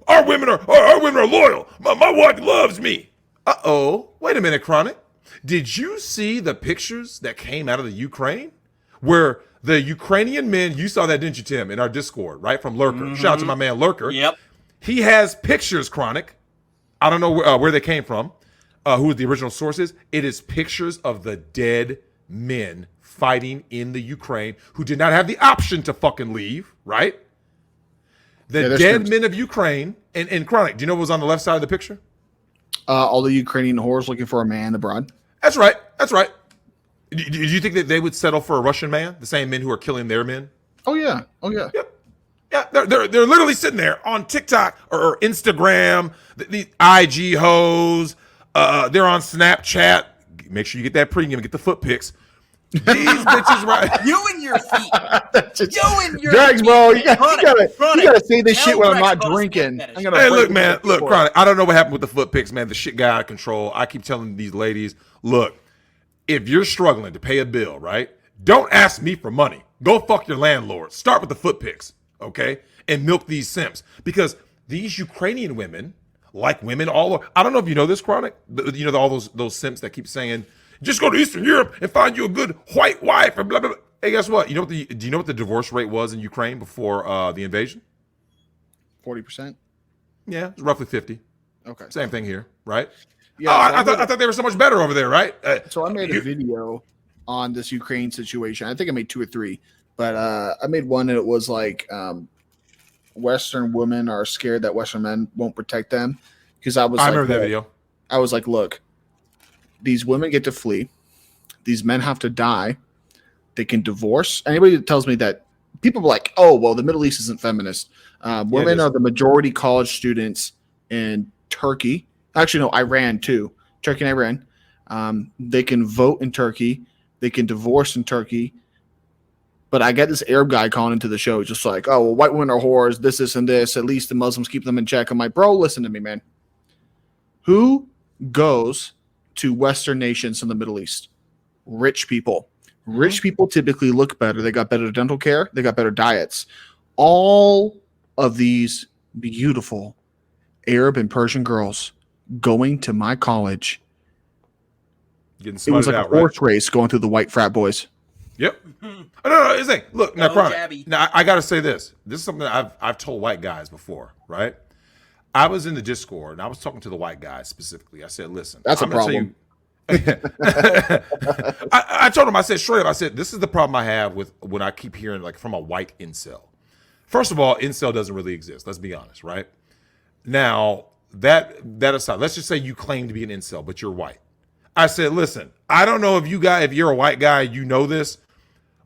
our women are loyal. My wife loves me." Wait a minute, Chronic. Did you see the pictures that came out of the Ukraine? Where the Ukrainian men, you saw that, didn't you, Tim, in our Discord, right? From Lurker. Shout out to my man Lurker. Yep. He has pictures, Chronic. I don't know where they came from, who the original source is. It is pictures of the dead men fighting in the Ukraine who did not have the option to fucking leave, right? The dead men of Ukraine. And Chronic, do you know what was on the left side of the picture? All the Ukrainian whores looking for a man abroad. That's right. Do you think that they would settle for a Russian man? The same men who are killing their men? Oh, yeah. Yep. Yeah, they're literally sitting there on TikTok or Instagram, these IG hoes. They're on Snapchat. Make sure you get that premium and get the foot pics. These bitches, right? You and your feet. Drags, bro. You gotta say this shit when I'm not drinking. Hey, look, man. Look, Chronic. I don't know what happened with the foot pics, man. The shit got out of control. I keep telling these ladies, look, if you're struggling to pay a bill, right? Don't ask me for money. Go fuck your landlord. Start with the foot pics. Okay, and milk these simps, because these Ukrainian women, like women all over, I don't know if you know this, Chronic, but all those simps that keep saying, "Just go to Eastern Europe and find you a good white wife," and blah blah blah. Hey, guess what? Do you know what the divorce rate was in Ukraine before the invasion? 40%. Yeah, it's roughly 50. Okay, same thing here, right? Yeah, I thought they were so much better over there, right? So I made a video on this Ukraine situation. I think I made 2 or 3, but I made one and it was like Western women are scared that Western men won't protect them. Because I remember that video. I was like, look, these women get to flee. These men have to die. They can divorce. Anybody that tells me that, people are like, oh, well, the Middle East isn't feminist. Women are the majority college students in Turkey. Actually, no, Iran too. Turkey and Iran. They can vote in Turkey. They can divorce in Turkey. But I get this Arab guy calling into the show, just like, oh, well, white women are whores, this, and this. At least the Muslims keep them in check. I'm like, bro, listen to me, man. Who goes to Western nations in the Middle East? Rich people. Rich people typically look better. They got better dental care. They got better diets. All of these beautiful Arab and Persian girls going to my college. Getting It was like out, a horse race going through the white frat boys. Yep. No. It's like, look, now, Jabby. now I got to say this. This is something that I've told white guys before, right? I was in the Discord and I was talking to the white guys specifically. I said, listen, That's I'm a gonna tell problem. I told him, I said straight up, I said, this is the problem I have with when I keep hearing like from a white incel. First of all, incel doesn't really exist. Let's be honest, right? Now, that aside, let's just say you claim to be an incel, but you're white. I said, listen, I don't know if you're a white guy, you know this,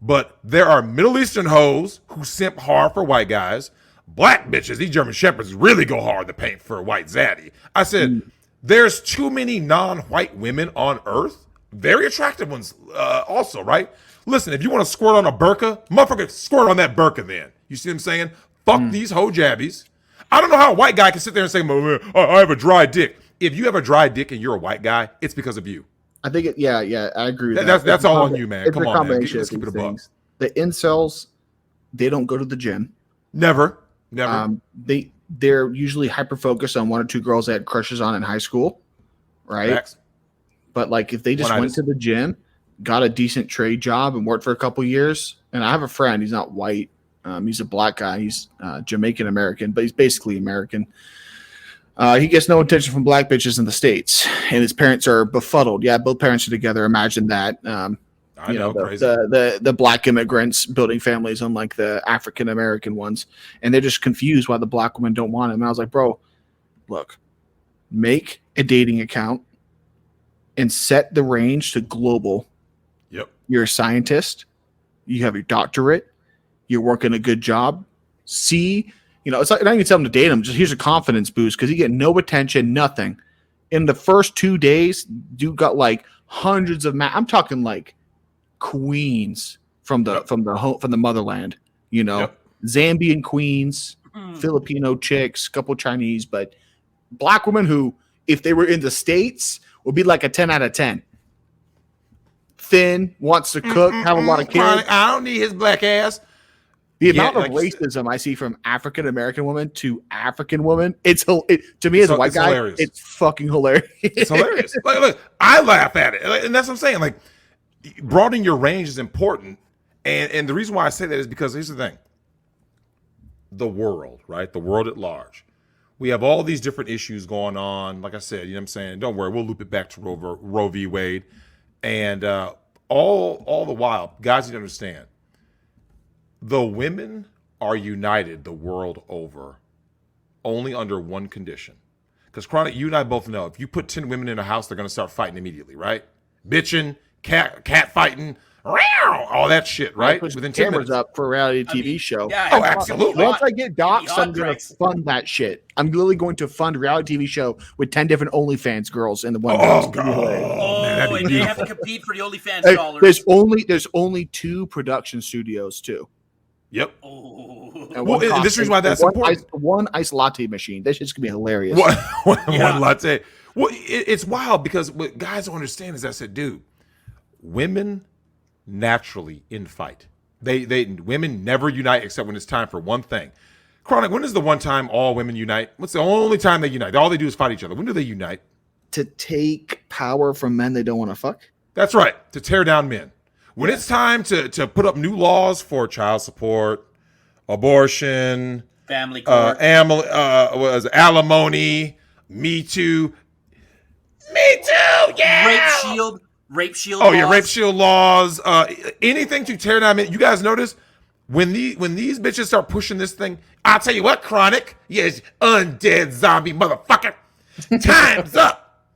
but there are Middle Eastern hoes who simp hard for white guys. Black bitches, these German shepherds really go hard to paint for a white zaddy. I said, there's too many non-white women on earth. Very attractive ones also, right? Listen, if you want to squirt on a burqa, motherfucker, squirt on that burqa then. You see what I'm saying? Fuck these hoe jabbies. I don't know how a white guy can sit there and say, I have a dry dick. If you have a dry dick and you're a white guy, it's because of you. I think I agree with that. That's all on you, man. It's Come a on, man. combination Let's of keep it a these buck. things. The incels, they don't go to the gym. Never. They're usually hyper focused on 1 or 2 girls they had crushes on in high school, right? Facts. But like if they just went to the gym, got a decent trade job, and worked for a couple years. And I have a friend. He's not white. He's a black guy. He's Jamaican American, but he's basically American. He gets no attention from black bitches in the States, and his parents are befuddled. Yeah, both parents are together. Imagine that. I know, crazy. The black immigrants building families, unlike the African American ones, and they're just confused why the black women don't want him. And I was like, bro, look, make a dating account and set the range to global. Yep. You're a scientist. You have your doctorate. You're working a good job. See, it's like not even tell him to date him. Just here's a confidence boost because you get no attention, nothing. In the first 2 days, dude got like hundreds of. I'm talking like queens from the motherland. Zambian queens, Filipino chicks, couple Chinese, but black women who, if they were in the States, would be like a 10 out of 10. Thin, wants to cook, have a lot of kids. I don't need his black ass. The amount of racism I see from African American women to African women, to me as a white guy, hilarious. It's fucking hilarious. It's hilarious. Look, I laugh at it, and that's what I'm saying. Like, broadening your range is important, and the reason why I say that is because here's the thing: the world, right? The world at large. We have all these different issues going on. Like I said, you know what I'm saying? Don't worry, we'll loop it back to Roe v. Wade, and all the while, guys need to understand. The women are united the world over only under one condition. Because, Chronic, you and I both know if you put 10 women in a house, they're going to start fighting immediately, right? Bitching, cat fighting, all that shit, right? Within 10 minutes. Up for a reality TV show. Yeah, absolutely. Once I get doxxed, I'm going to fund that shit. I'm literally going to fund a reality TV show with 10 different OnlyFans girls in the one. Oh, God. Man, and they have to compete for the OnlyFans dollars. There's only 2 production studios, too. Yep. Well, this is why that's important. One ice latte machine. This shit's gonna be hilarious. One latte. Well, it's wild because what guys don't understand is I said, dude, women naturally infight. Women never unite except when it's time for one thing. Chronic, when is the one time all women unite? What's the only time they unite? All they do is fight each other. When do they unite? To take power from men they don't want to fuck. That's right. To tear down men. When it's time to put up new laws for child support, abortion, family court, alimony, Me Too, Me too. Yeah. Rape shield. Oh yeah, laws. rape shield laws. Anything to tear down. You guys notice when these bitches start pushing this thing? I'll tell you what, Chronic. Yes, undead zombie motherfucker. Time's up.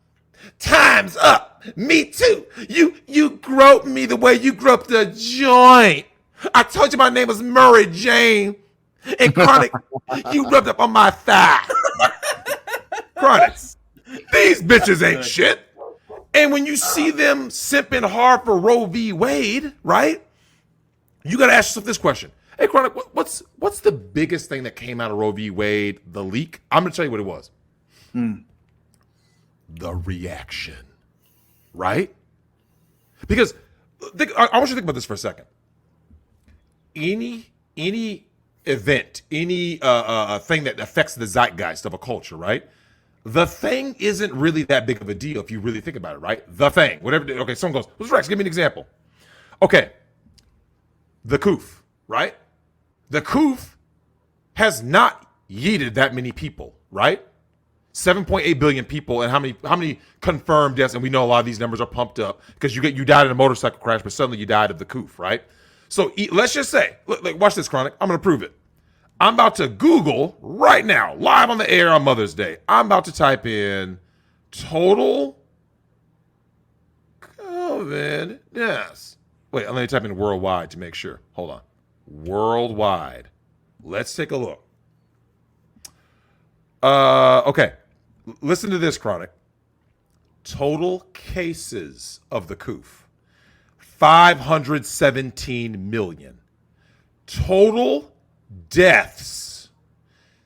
Time's up. Me too. You groped me the way you groped the joint. I told you my name was Murray Jane. And Chronic, you rubbed up on my thigh. Chronic, these bitches ain't shit. And when you see them simping hard for Roe v. Wade, right? You got to ask yourself this question. Hey, Chronic, what's the biggest thing that came out of Roe v. Wade, the leak? I'm going to tell you what it was. The reaction, right? Because I want you to think about this for a second. Any event, any thing that affects the zeitgeist of a culture, right? The thing isn't really that big of a deal if you really think about it, right? The thing, whatever. Okay, someone goes, "What's Rex? Give me an example." Okay, the coof, right? The coof has not yeeted that many people, right? 7.8 billion people, and how many confirmed deaths? And we know a lot of these numbers are pumped up because you died in a motorcycle crash, but suddenly you died of the coof, right? So let's just say, look, watch this, Chronic. I'm gonna prove it. I'm about to Google right now, live on the air on Mother's Day. I'm about to type in total COVID deaths. Wait, let me type in worldwide to make sure. Hold on. Worldwide. Let's take a look. Okay. Listen to this, Chronic. Total cases of the coof. 517 million. Total deaths,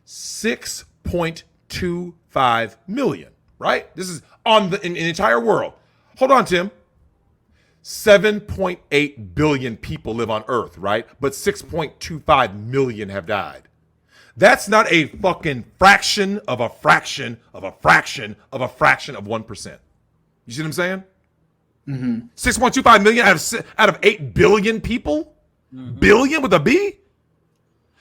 6.25 million, right? This is in the entire world. Hold on, Tim. 7.8 billion people live on Earth, right? But 6.25 million have died. That's not a fucking fraction of a fraction of a fraction of a fraction of 1%. You see what I'm saying? 6.25 million out of 8 billion people? Billion with a B?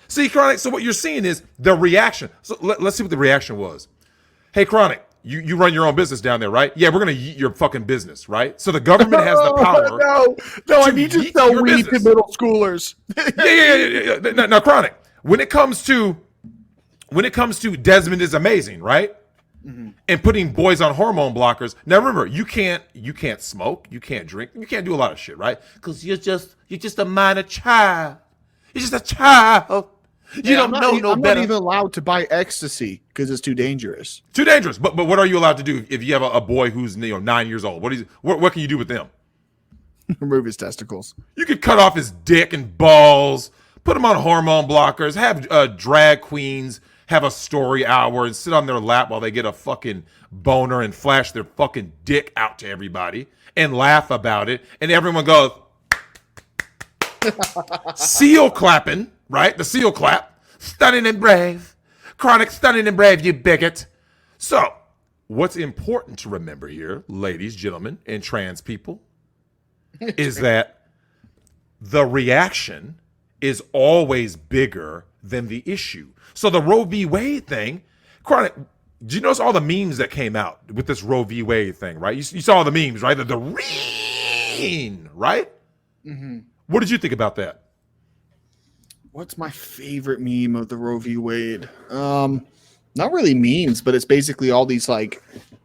See, Chronic, so what you're seeing is the reaction. So let's see what the reaction was. Hey, Chronic, you run your own business down there, right? Yeah, we're going to yeet your fucking business, right? So the government has the power. No, I need to sell weed to middle schoolers. Yeah. Now, Chronic, when it comes to Desmond is amazing, right? And putting boys on hormone blockers. Now remember, you can't smoke, you can't drink, you can't do a lot of shit, right? Because you're just a minor child. You're just a child. You don't know no I'm better. not even allowed to buy ecstasy because it's too dangerous. Too dangerous. But what are you allowed to do if you have a boy who's 9 years old? What can you do with them? Remove his testicles. You could cut off his dick and balls, put him on hormone blockers, have drag queens have a story hour and sit on their lap while they get a fucking boner and flash their fucking dick out to everybody and laugh about it. And everyone goes, seal clapping, right? The seal clap. Stunning and brave. Chronic, stunning and brave, you bigot. So, what's important to remember here, ladies, gentlemen, and trans people, is that the reaction is always bigger than the issue. So the Roe v. Wade thing, Chronic, did you notice all the memes that came out with this Roe v. Wade thing, right? You saw all the memes, right? The reen, right? What did you think about that? What's my favorite meme of the Roe v. Wade? Not really memes, but it's basically all these like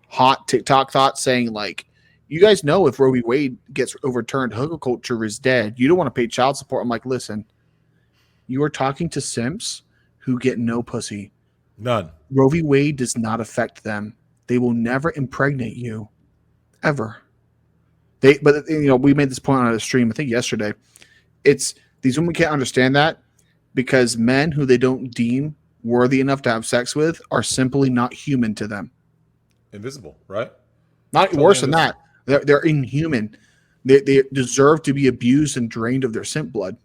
hot TikTok thoughts saying like, you guys know if Roe v. Wade gets overturned, hookup culture is dead. You don't want to pay child support. I'm like, listen, you are talking to simps who get no pussy. None. Roe v. Wade does not affect them. They will never impregnate you, ever. We made this point on a stream, I think yesterday. It's these women can't understand that because men who they don't deem worthy enough to have sex with are simply not human to them. Invisible, right? Not totally worse than that. They're inhuman. They deserve to be abused and drained of their simp blood.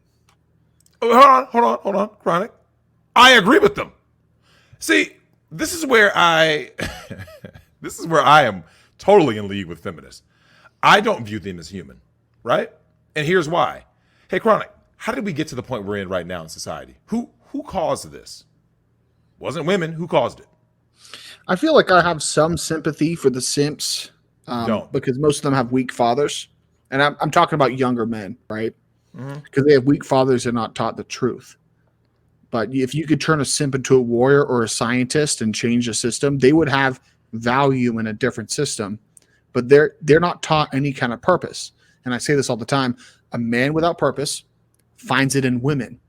Oh, hold on, Chronic. I agree with them. See, this is where I am totally in league with feminists. I don't view them as human, right? And here's why. Hey, Chronic, how did we get to the point we're in right now in society? Who caused this? Wasn't women. Who caused it? I feel like I have some sympathy for the simps Don't. Because most of them have weak fathers. And I'm talking about younger men, right? Because they have weak fathers and not taught the truth. But if you could turn a simp into a warrior or a scientist and change the system, they would have value in a different system. But they're not taught any kind of purpose. And I say this all the time: a man without purpose finds it in women.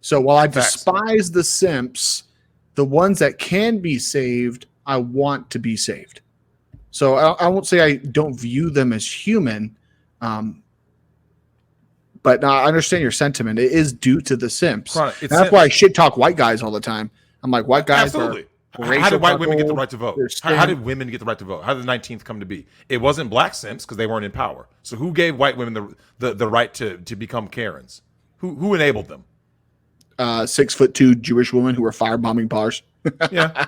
So while I despise the simps, the ones that can be saved, I want to be saved. So I won't say I don't view them as human, but I understand your sentiment. It is due to the simps. That's why I shit talk white guys all the time. I'm like, white guys absolutely. How did white women get the right to vote? How did women get the right to vote? How did the 19th come to be? It wasn't black simps because they weren't in power. So who gave white women the right to become Karens? Who enabled them? 6'2" Jewish women who were firebombing bars. Yeah.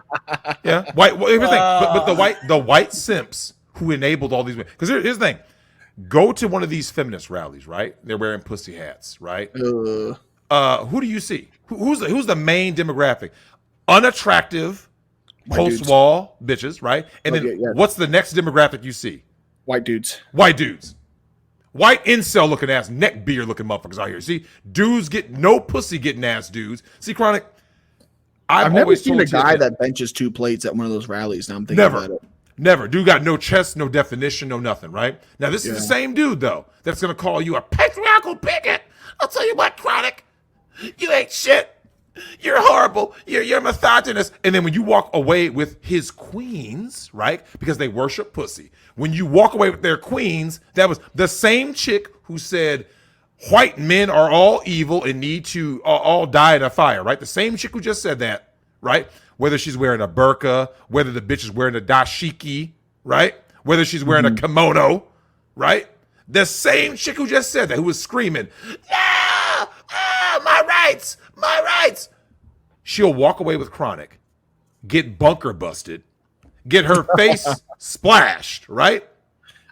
White. Well, here's the thing. But the white simps who enabled all these women. Because here's the thing. Go to one of these feminist rallies, right? They're wearing pussy hats, right? Who do you see? Who's the main demographic? Unattractive, post-wall bitches, right? And then what's the next demographic you see? White dudes. White dudes. White incel looking ass, neck beard looking motherfuckers out here. See, dudes get no pussy getting ass dudes. See, Chronic. I've never seen a guy that benches 2 plates at one of those rallies. Now I'm thinking about it. Never. Dude got no chest, no definition, no nothing, right? Now, this is the same dude, though, that's going to call you a patriarchal bigot. I'll tell you what, Chronic. You ain't shit. You're horrible. You're misogynist. And then when you walk away with his queens, right, because they worship pussy, when you walk away with their queens, that was the same chick who said white men are all evil and need to all die in a fire, right? The same chick who just said that, right? Whether she's wearing a burqa, whether the bitch is wearing a dashiki, right? Whether she's wearing a kimono, right? The same chick who just said that, who was screaming, "No! Oh, my rights! My rights!" She'll walk away with Chronic, get bunker busted, get her face splashed, right?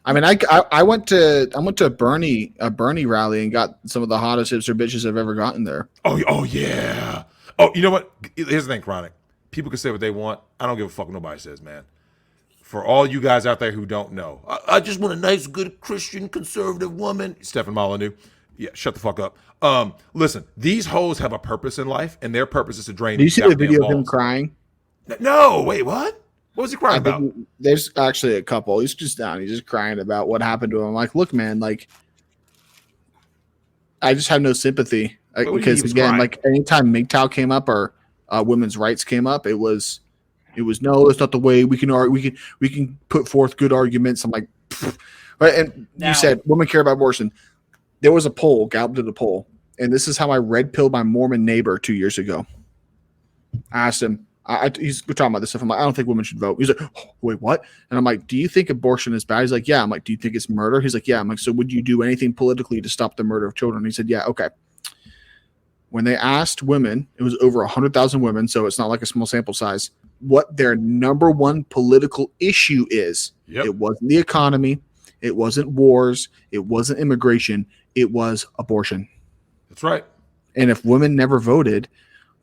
I mean, I went to a Bernie rally and got some of the hottest hipster bitches I've ever gotten there. Oh yeah. Oh, you know what? Here's the thing, Chronic. People can say what they want. I don't give a fuck what nobody says, man. For all you guys out there who don't know, I just want a nice, good Christian conservative woman. Stefan Molyneux. Yeah, shut the fuck up. Listen, these hoes have a purpose in life, and their purpose is to drain. Do you see the video of him crying? No, wait, what? What was he crying about? There's actually a couple. He's just down. He's just crying about what happened to him. I'm like, look, man, like, I just have no sympathy. Because again, crying? Like anytime Migtown came up or women's rights came up, it was no, that's not the way we can argue. We can put forth good arguments. I'm like, pfft. Right. And now, you said women care about abortion. There was a poll, Gallup did a poll, and this is how I red pilled my Mormon neighbor 2 years ago. I asked him, we're talking about this stuff. I'm like, I don't think women should vote. He's like, oh, wait, what? And I'm like, do you think abortion is bad? He's like, yeah. I'm like, do you think it's murder? He's like, yeah. I'm like, so would you do anything politically to stop the murder of children? He said, yeah. Okay. When they asked women, it was over 100,000 women, so it's not like a small sample size, what their number one political issue is. Yep. It wasn't the economy. It wasn't wars. It wasn't immigration. It was abortion. That's right. And if women never voted,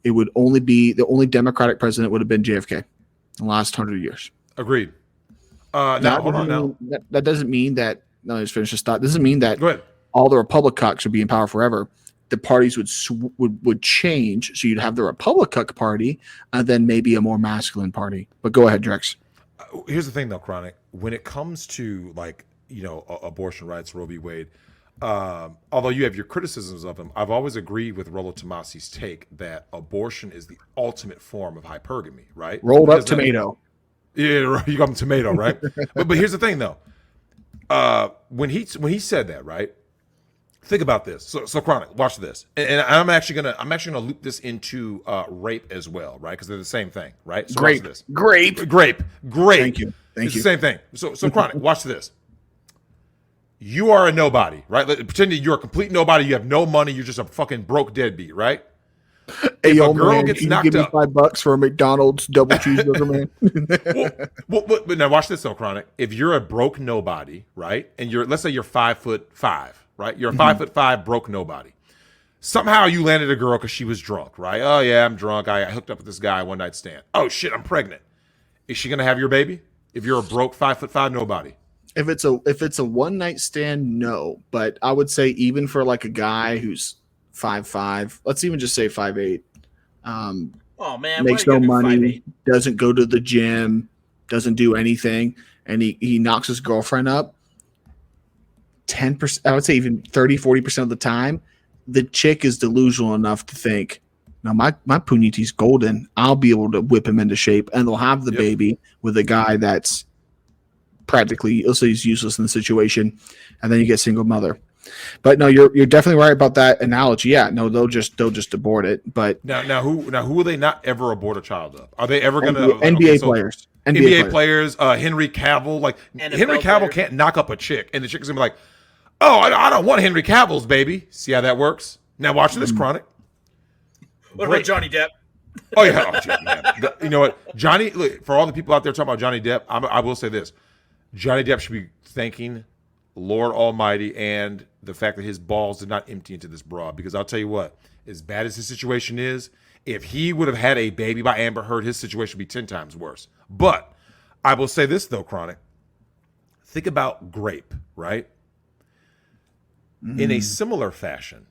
it would only be the only Democratic president would have been JFK in the last 100 years. Agreed. Now, hold on now. That doesn't mean that, no, let's finish this thought. Doesn't mean that all the Republicans would be in power forever. The parties would change, so you'd have the Republican Party and then maybe a more masculine party. But go ahead, Drex. Here's the thing, though, Chronic. When it comes to, like, abortion rights, Roe v. Wade, although you have your criticisms of him, I've always agreed with Rollo Tomasi's take that abortion is the ultimate form of hypergamy, right? Rolled up tomato. Yeah, you got him tomato, right? but here's the thing, though. When he said that, right? Think about this. So Chronic, watch this, and I'm actually gonna loop this into rape as well, right? Because they're the same thing, right? So grape, watch this. grape. Thank you. It's the same thing. So Chronic, watch this. You are a nobody, right? Pretend that you're a complete nobody. You have no money. You're just a fucking broke deadbeat, right? Hey, if a girl gets knocked up, give me $5 for a McDonald's double cheeseburger, man. But now watch this though, Chronic. If you're a broke nobody, right, and let's say you're 5'5", right? You're a 5'5" broke nobody. Somehow you landed a girl because she was drunk, right? Oh yeah, I'm drunk. I hooked up with this guy one night stand. Oh shit, I'm pregnant. Is she gonna have your baby? If you're a broke 5'5" nobody, If it's a one night stand, no. But I would say even for like a guy who's 5'5", let's even just say 5'8", Oh man, makes no money, doesn't go to the gym, doesn't do anything, and he knocks his girlfriend up 10%, I would say even 30-40% of the time, the chick is delusional enough to think, no, my puniti's golden. I'll be able to whip him into shape, and they'll have the baby with a guy that's practically, let's say, he's useless in the situation, and then you get single mother. But no, you're definitely right about that analogy. Yeah, no, they'll just abort it. But now who will they not ever abort a child of? Are they ever going to NBA players? NBA players, Henry Cavill, like NFL Henry Cavill can't knock up a chick, and the chick is gonna be like, "Oh, I don't want Henry Cavill's baby." See how that works? Now watch this, Chronic. What about Johnny Depp? Oh yeah, you know what, Johnny? Look, for all the people out there talking about Johnny Depp, I will say this: Johnny Depp should be thanking Lord Almighty and the fact that his balls did not empty into this broad. Because I'll tell you what, as bad as his situation is, if he would have had a baby by Amber Heard, his situation would be 10 times worse. But I will say this, though, Chronic. Think about grape, right? In a similar fashion,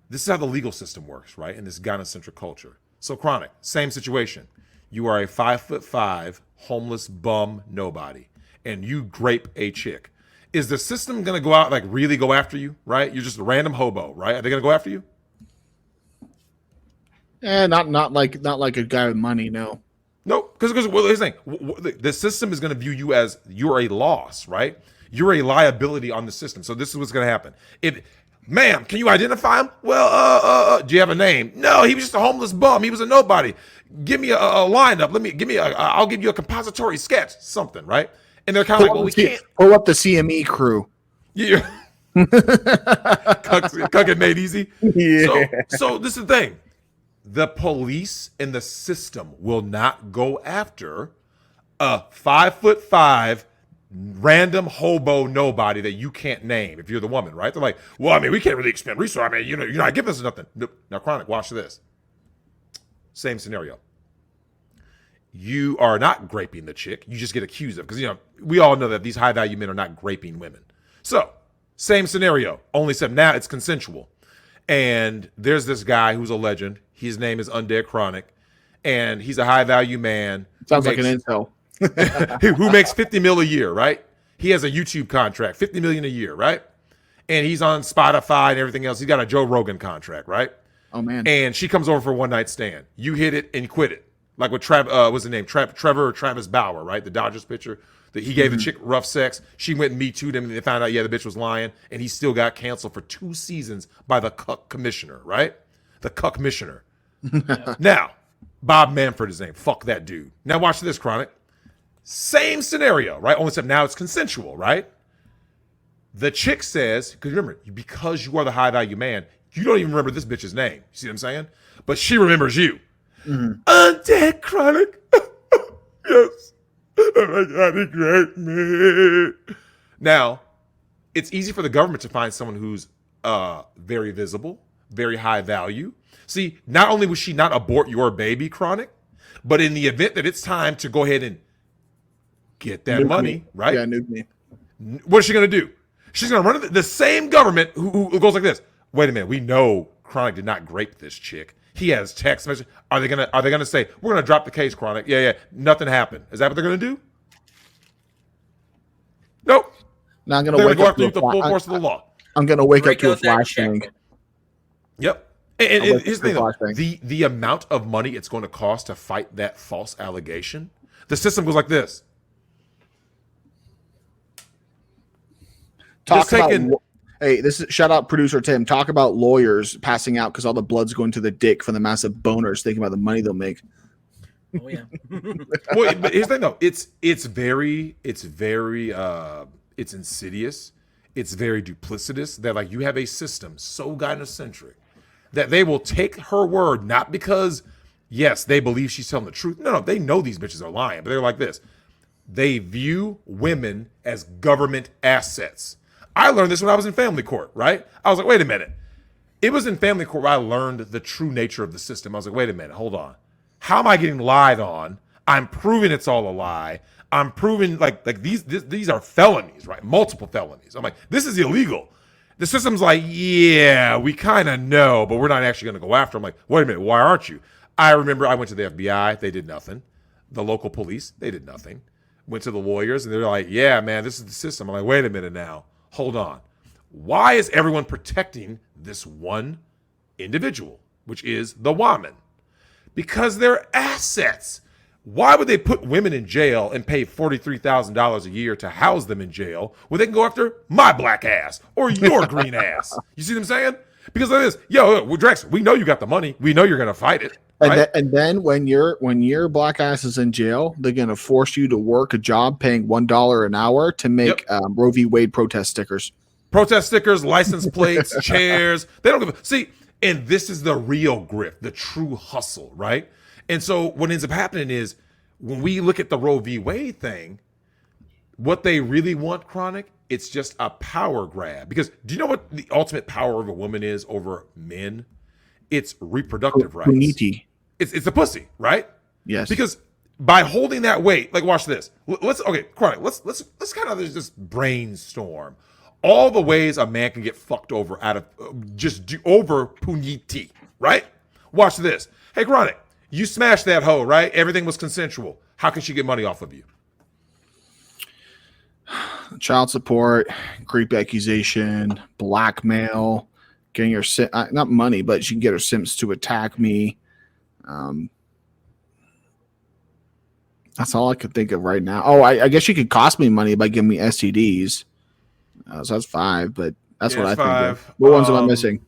this is how the legal system works, right? In this gynocentric culture. So, Chronic, same situation. You are a 5'5", homeless bum nobody, and you grape a chick. Is the system going to go out, like, really go after you, right? You're just a random hobo, right? Are they going to go after you? Not like a guy with money, no. No, because well, here's the thing. The system is going to view you as you're a loss, right? You're a liability on the system. So this is what's going to happen. Ma'am, can you identify him? Well, do you have a name? No, he was just a homeless bum. He was a nobody. Give me a lineup. I'll give you a compository sketch, something, right? And they're kind of like, well, we can't pull up the CME crew. Yeah, cuck it made easy. Yeah. So this is the thing. The police and the system will not go after a 5'5" random hobo nobody that you can't name if you're the woman, right? They're like, well, I mean, we can't really expend resources. I mean, you're not giving us nothing. Nope. Now, Chronic, watch this. Same scenario. You are not graping the chick. You just get accused of, because, we all know that these high value men are not graping women. So, same scenario, only except now it's consensual. And there's this guy who's a legend. His name is Undead Chronic, and he's a high value man. Sounds like an intel. Who makes $50 million a year, right? He has a YouTube contract, $50 million a year, right? And he's on Spotify and everything else. He's got a Joe Rogan contract, right? Oh man! And she comes over for a one night stand. You hit it and quit it, like with what's the name? Trevor or Travis Bauer, right? The Dodgers pitcher. That he gave the chick rough sex. She went and Me Too'd him, and they found out, the bitch was lying, and he still got canceled for 2 seasons by the cuck commissioner, right? The cuck commissioner. Now, Bob Manfred is his name. Fuck that dude. Now watch this, Chronic. Same scenario, right? Only except now it's consensual, right? The chick says, because remember, because you are the high value man, you don't even remember this bitch's name. You see what I'm saying? But she remembers you. Undead Chronic. Yes. Oh my God, he raped me. Now, it's easy for the government to find someone who's very visible, very high value. See, not only would she not abort your baby, Chronic, but in the event that it's time to go ahead and get that money, right? Yeah, nuke me. What is she going to do? She's going to run the same government who goes like this. Wait a minute, we know Chronic did not grape this chick. He has text messages. Are they gonna say, we're gonna drop the case, Chronic? Yeah, nothing happened. Is that what they're gonna do? Nope. Now I'm gonna they're wake gonna up go after the full force of the law. I'm gonna wake up to a flashbang. Yep. And here's the thing, though. The amount of money it's going to cost to fight that false allegation, the system goes like this. Hey, this is shout out producer Tim. Talk about lawyers passing out because all the blood's going to the dick from the massive boners, thinking about the money they'll make. Oh yeah. Well, but here's the thing though. It's insidious. It's very duplicitous that, like, you have a system so gynocentric that they will take her word, not because, yes, they believe she's telling the truth. No, they know these bitches are lying, but they're like this. They view women as government assets. I learned this when I was in family court, right? I was like, wait a minute. It was in family court where I learned the true nature of the system. I was like, wait a minute, hold on. How am I getting lied on? I'm proving it's all a lie. I'm proving like these are felonies, right? Multiple felonies. I'm like, this is illegal. The system's like, yeah, we kind of know, but we're not actually going to go after them. Like, wait a minute, why aren't you? I remember I went to the FBI. They did nothing. The local police, they did nothing. Went to the lawyers, and they're like, yeah, man, this is the system. I'm like, wait a minute now. Hold on. Why is everyone protecting this one individual, which is the woman? Because they're assets. Why would they put women in jail and pay $43,000 a year to house them in jail when they can go after my black ass or your green ass? You see what I'm saying? Because of this, Drexel, we know you got the money. We know you're going to fight it. Right? And then when your black ass is in jail, they're going to force you to work a job paying $1 an hour to make Roe v. Wade protest stickers. Protest stickers, license plates, chairs. They don't give a... See, and this is the real grift, the true hustle, right? And so what ends up happening is when we look at the Roe v. Wade thing, what they really want, Chronic, it's just a power grab. Because do you know what the ultimate power of a woman is over men? It's reproductive rights. It's a pussy, right? Yes. Because by holding that weight, like watch this. Chronic, let's kind of just brainstorm all the ways a man can get fucked over out of over puniti, right? Watch this. Hey, Chronic, you smashed that hoe, right? Everything was consensual. How can she get money off of you? Child support, creep accusation, blackmail, getting her not money, but she can get her simps to attack me. That's all I could think of right now. Oh, I guess she could cost me money by giving me STDs. So that's 5, but that's what I think of. What ones am I missing?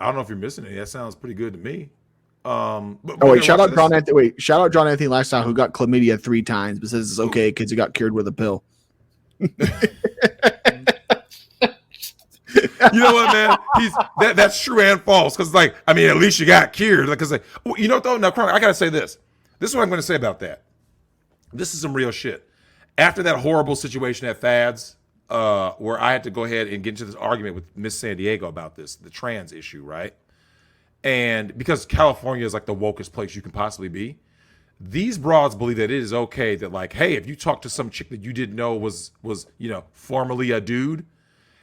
I don't know if you're missing any. That sounds pretty good to me. Shout out John Anthony Lifestyle, who got chlamydia 3 times, but says it's okay because he got cured with a pill. You know what, man? That's true and false. Because, at least you got cured. You know what, though? Now, Chronic, I got to say this. This is what I'm going to say about that. This is some real shit. After that horrible situation at Fads, where I had to go ahead and get into this argument with Miss San Diego about this, the trans issue, right? And because California is like the wokest place you can possibly be, these broads believe that it is okay that hey, if you talk to some chick that you didn't know was formerly a dude,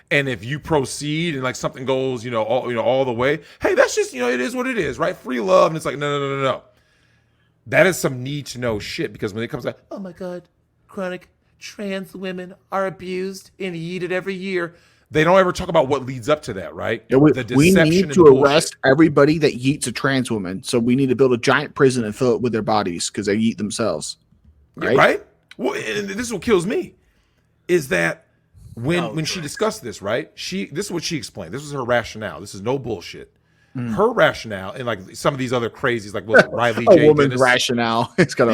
and if you proceed and something goes all the way, hey, that's just it is what it is, right? Free love, and it's like no. That is some need to know shit, because when it comes to, oh my God, Chronic, trans women are abused and yeeted every year. They don't ever talk about what leads up to that, right? Yeah, we need to arrest everybody that yeets a trans woman. So we need to build a giant prison and fill it with their bodies because they yeet themselves. Right? Yeah, right? Well, and this is what kills me, is that when she discussed this, right? This is what she explained. This was her rationale. This is no bullshit. Her rationale, and some of these other crazies, was it Riley J. A woman's Dennis? Rationale. It's got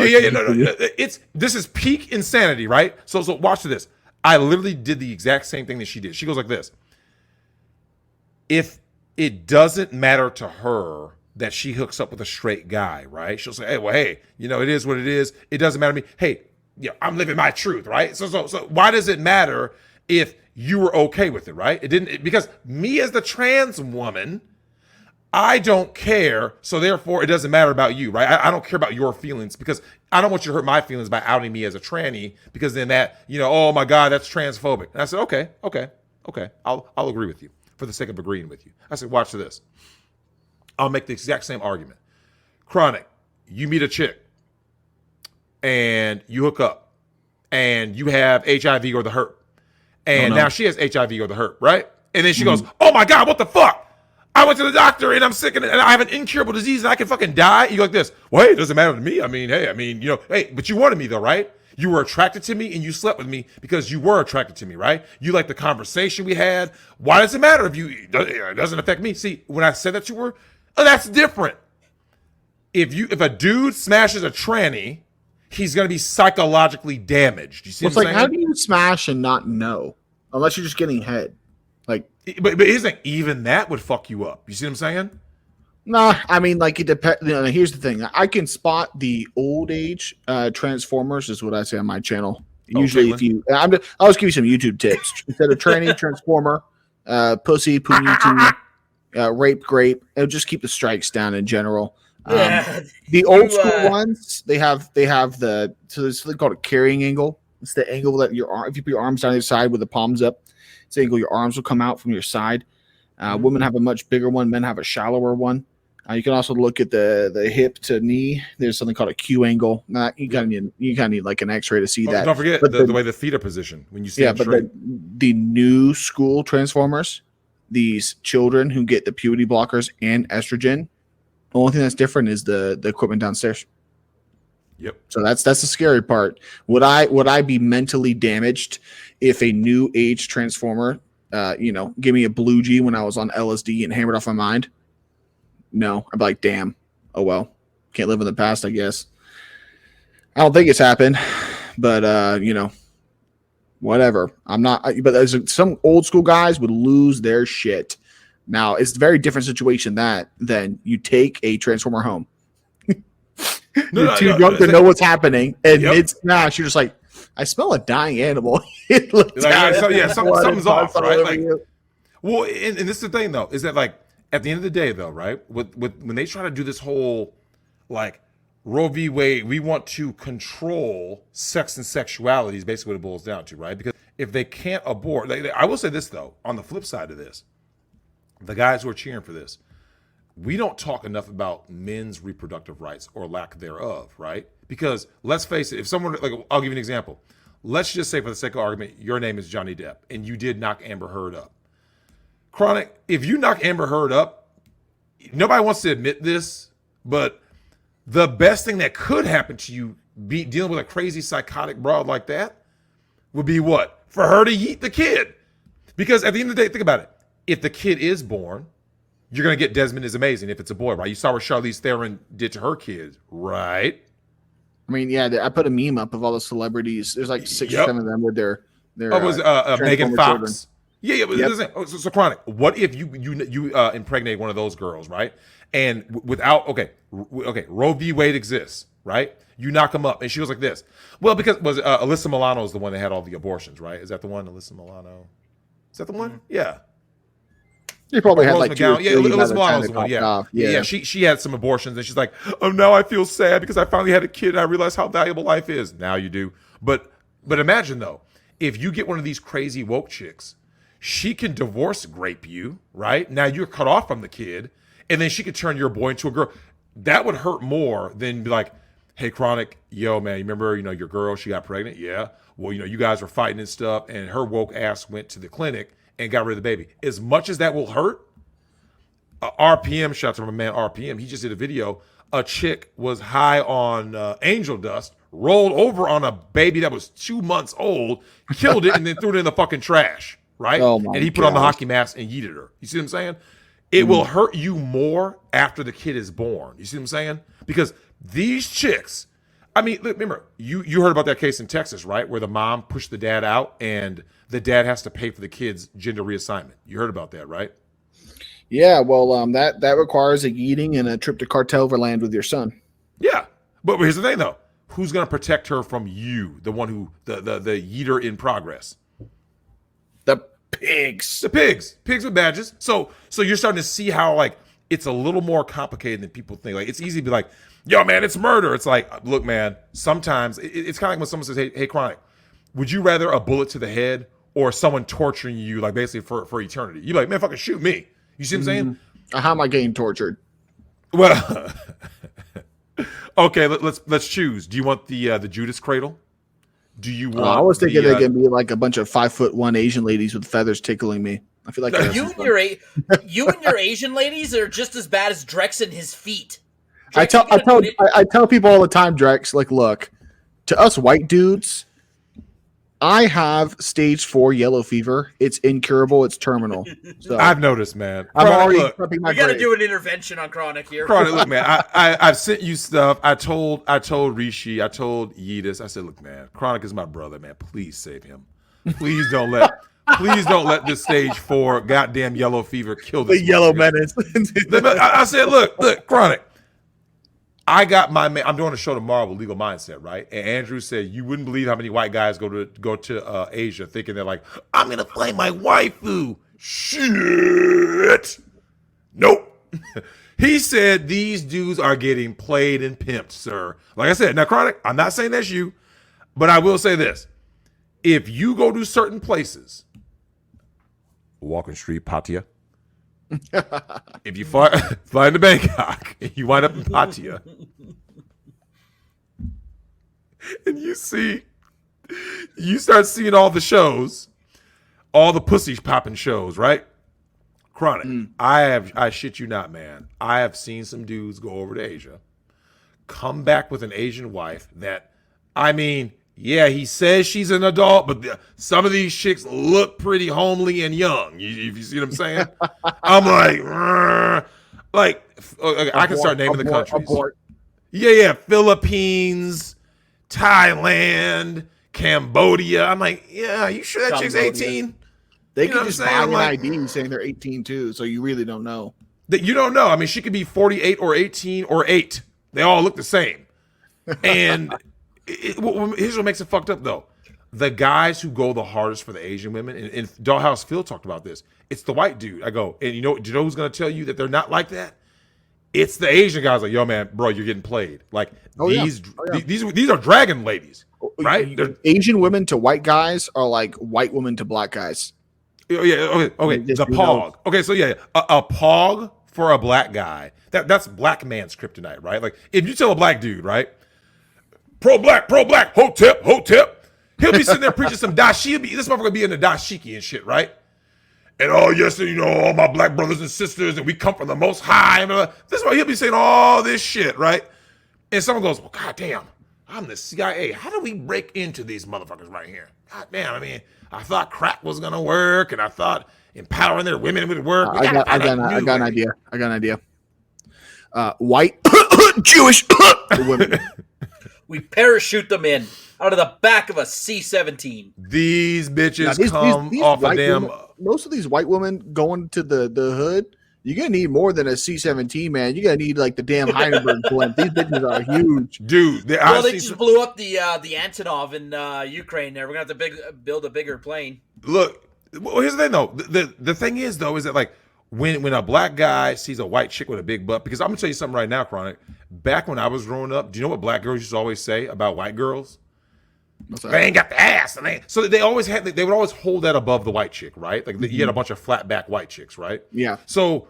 This is peak insanity, right? So watch this. I literally did the exact same thing that she did. She goes like this. If it doesn't matter to her that she hooks up with a straight guy, right? She'll say, hey, it is what it is. It doesn't matter to me. Hey, I'm living my truth, right? So why does it matter if you were okay with it, right? It didn't, because me as the trans woman, I don't care, so therefore it doesn't matter about you, right? I don't care about your feelings, because I don't want you to hurt my feelings by outing me as a tranny, because then that, oh my God, that's transphobic. And I said, okay, I'll agree with you for the sake of agreeing with you. I said, watch this. I'll make the exact same argument. Chronic, you meet a chick and you hook up and you have HIV or the herp. And now she has HIV or the herp, right? And then she goes, oh my God, what the fuck? I went to the doctor and I'm sick and I have an incurable disease and I can fucking die. You go like this. Well, hey, it doesn't matter to me. Hey, but you wanted me though, right? You were attracted to me and you slept with me because you were attracted to me, right? You liked the conversation we had. Why does it matter if it doesn't affect me? See, when I said that to her, that's different. If a dude smashes a tranny, he's going to be psychologically damaged. You see what I'm saying? How do you smash and not know? Unless you're just getting head. But isn't even that would fuck you up? You see what I'm saying? Nah, it depends. Here's the thing: I can spot the old age transformers, is what I say on my channel. Usually, I'll just give you some YouTube tips. Instead of tranny, transformer, pussy, puniti, rape, grape. It'll just keep the strikes down in general. Yeah. The old You, school ones, they have the so there's something called a carrying angle. It's the angle that your arm, if you put your arms down your side with the palms up, it's the angle your arms will come out from your side. Women have a much bigger one, men have a shallower one. You can also look at the hip to knee. There's something called a Q angle. You kind of need like an X-ray to see that. Don't forget the way the feet are positioned when you stand straight. The new school Transformers, these children who get the puberty blockers and estrogen, the only thing that's different is the equipment downstairs. Yep. So that's the scary part. Would I be mentally damaged if a new age Transformer, give me a blue G when I was on LSD and hammered off my mind? No, I'd be like, damn. Oh well, can't live in the past, I guess. I don't think it's happened, but whatever. I'm not. But there's some old school guys would lose their shit. Now it's a very different situation than you take a Transformer home. You're too young to know what's happening, and mid smash, you're just like, I smell a dying animal. Something's off, right? Well, and this is the thing though, is that like at the end of the day though, right? With when they try to do this whole like Roe v. Wade, we want to control sex and sexuality is basically what it boils down to, right? Because if they can't abort, I will say this though, on the flip side of this, the guys who are cheering for this, we don't talk enough about men's reproductive rights or lack thereof, right? Because let's face it, if someone, like, I'll give you an example. Let's just say for the sake of argument, your name is Johnny Depp and you did knock Amber Heard up. Chronic, if you knock Amber Heard up, nobody wants to admit this, but the best thing that could happen to you dealing with a crazy psychotic broad like that would be what? For her to yeet the kid. Because at the end of the day, think about it. If the kid is born, you're going to get Desmond is amazing if it's a boy, right? You saw what Charlize Theron did to her kids, right? I mean, yeah, I put a meme up of all the celebrities. There's like 6 or 7 of them with their was Megan Fox. Children. Yeah. So Chronic, what if you impregnate one of those girls, right? And without, Roe v. Wade exists, right? You knock them up. And she goes like this. Well, because Alyssa Milano is the one that had all the abortions, right? Is that the one, Alyssa Milano? Is that the one? Yeah. You probably had like Alyssa Milano's the one. Yeah. She had some abortions, and she's like, "Oh, now I feel sad because I finally had a kid and I realized how valuable life is." Now you do, but imagine though, if you get one of these crazy woke chicks, she can divorce rape you, right? Now you're cut off from the kid, and then she could turn your boy into a girl. That would hurt more than be like, "Hey, Chronic, yo, man, you remember, your girl, she got pregnant? Yeah. Well, you guys were fighting and stuff, and her woke ass went to the clinic and got rid of the baby." As much as that will hurt, RPM, shout out to my man RPM, he just did a video. A chick was high on angel dust, rolled over on a baby that was 2 months old, killed it, and then threw it in the fucking trash, right? Oh my and he put on the hockey mask and yeeted her. You see what I'm saying? It will hurt you more after the kid is born. You see what I'm saying? Because these chicks, I mean, look, remember, you heard about that case in Texas, right? Where the mom pushed the dad out and the dad has to pay for the kid's gender reassignment. You heard about that, right? Yeah, well, that requires a yeeting and a trip to Cartelverland with your son. Yeah, but here's the thing, though: who's going to protect her from you, the one who the yeeter in progress? The pigs with badges. So you're starting to see how like it's a little more complicated than people think. Like it's easy to be like, "Yo, man, it's murder." It's like, look, man, sometimes it's kind of like when someone says, "Hey, Chronic, would you rather a bullet to the head or someone torturing you like basically for eternity?" You're like, "Man, fucking shoot me." You see what I'm saying? How am I getting tortured? Well, okay, let's choose. Do you want the Judas cradle? Do you want? I was thinking they're gonna be like a bunch of 5'1" Asian ladies with feathers tickling me. I feel like you and your Asian ladies are just as bad as Drex and his feet. I tell people all the time, Drex, like, look, to us white dudes, I have stage 4 yellow fever. It's incurable. It's terminal. So I've noticed, man. I'm already prepping my grave. We got to do an intervention on Chronic here. Chronic, look, man. I've sent you stuff. I told Reishi. I told Yeetus. I said, look, man. Chronic is my brother, man. Please save him. Please don't let this stage 4 goddamn yellow fever kill this. The yellow menace. I said, look, Chronic. I got my man. I'm doing a show tomorrow with Legal Mindset, right? And Andrew said you wouldn't believe how many white guys go to Asia thinking they're like, I'm gonna play my waifu. Shit. Nope. He said these dudes are getting played and pimped, sir. Like I said, now Chronic, I'm not saying that's you, but I will say this. If you go to certain places, Walking Street, Pattaya, if you fly into Bangkok and you wind up in Pattaya, and you start seeing all the shows, all the pussy popping shows, right? Chronic. I shit you not, man. I have seen some dudes go over to Asia, come back with an Asian wife that, I mean, yeah, he says she's an adult, but some of these chicks look pretty homely and young. You see what I'm saying? I'm like, okay, I can start naming the countries. Yeah, Philippines, Thailand, Cambodia. I'm like, yeah, you sure that chick's 18? They could just buy an ID saying they're 18 too, so you really don't know. That you don't know. I mean, she could be 48 or 18 or 8. They all look the same. And here's what makes it fucked up, though. The guys who go the hardest for the Asian women, and Dollhouse Phil talked about this, it's the white dude. I go, and do you know who's going to tell you that they're not like that? It's the Asian guys like, yo, man, bro, you're getting played. Like, these are dragon ladies, right? Asian women to white guys are like white women to black guys. Oh, yeah, okay. The pog. Okay, so yeah, a pog for a black guy. That's black man's kryptonite, right? Like if you tell a black dude, right, pro black, hotep, he'll be sitting there preaching some dashiki. This motherfucker be in the dashiki and shit, right? And yes, all my black brothers and sisters, and we come from the Most High. This is why he'll be saying all this shit, right? And someone goes, well, goddamn, I'm the CIA. How do we break into these motherfuckers right here? God damn, I mean, I thought crack was gonna work, and I thought empowering their women would work. I got an idea. White Jewish women. We parachute them in out of the back of a C-17. These bitches come off of them. Women, most of these white women going to the hood, you're gonna need more than a C-17, man. You're gonna need like the damn Heidelberg blimp. These bitches are huge, dude. They just blew up the Antonov in Ukraine. There, we're gonna have to build a bigger plane. Look, well, here's the thing, though. The thing is, though, is that like when a black guy sees a white chick with a big butt, because I'm gonna tell you something right now, Chronic. Back when I was growing up, do you know what black girls used to always say about white girls? They ain't got the ass, and they would always hold that above the white chick, right? Like you had a bunch of flat back white chicks, right? Yeah. So.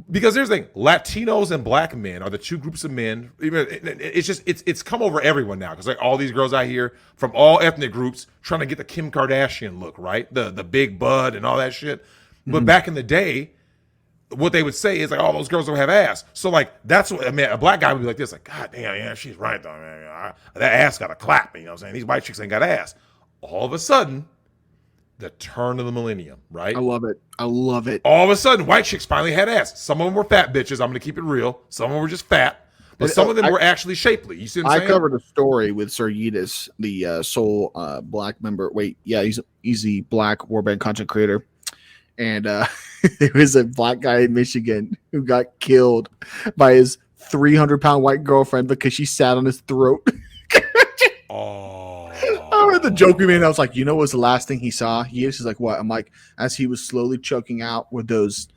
Because here's the thing, Latinos and black men are the two groups of men. It's come over everyone now. Because like all these girls out here from all ethnic groups trying to get the Kim Kardashian look, right? The big bud and all that shit. But back in the day, what they would say is like, oh, those girls don't have ass. So like that's what I mean. A black guy would be like this, like, God damn, yeah, she's right though, man. That ass got to clap. You know what I'm saying? These white chicks ain't got ass. All of a sudden. The turn of the millennium, right? I love it. All of a sudden, white chicks finally had ass. Some of them were fat bitches. I'm going to keep it real. Some of them were just fat, but some of them were actually shapely. You see what I'm saying? I covered a story with Sir Yidis, the sole black member. Wait, yeah, he's the black Warband content creator. And there was a black guy in Michigan who got killed by his 300-pound white girlfriend because she sat on his throat. I heard the joke we made. I was like, you know, what was the last thing he saw? He's like, what? I'm like, as he was slowly choking out with those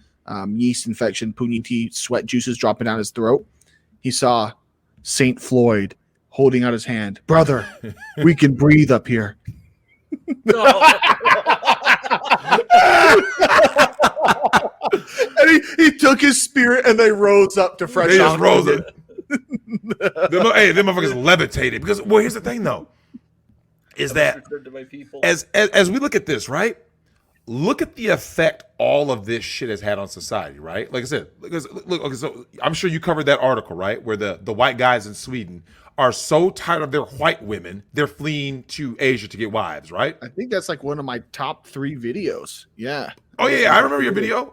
yeast infection, puniti sweat juices dropping down his throat, he saw Saint Floyd holding out his hand. Brother, we can breathe up here. And he took his spirit and they rose up to fresh. They just rose up. Hey, them motherfuckers levitated. Because, well, here's the thing, though. Is that as we look at this, right? Look at the effect all of this shit has had on society, right? Like I said, look, okay, so I'm sure you covered that article, right? Where the white guys in Sweden are so tired of their white women, they're fleeing to Asia to get wives, right? I think that's like one of my top 3 videos. Yeah. Oh yeah, I remember your video.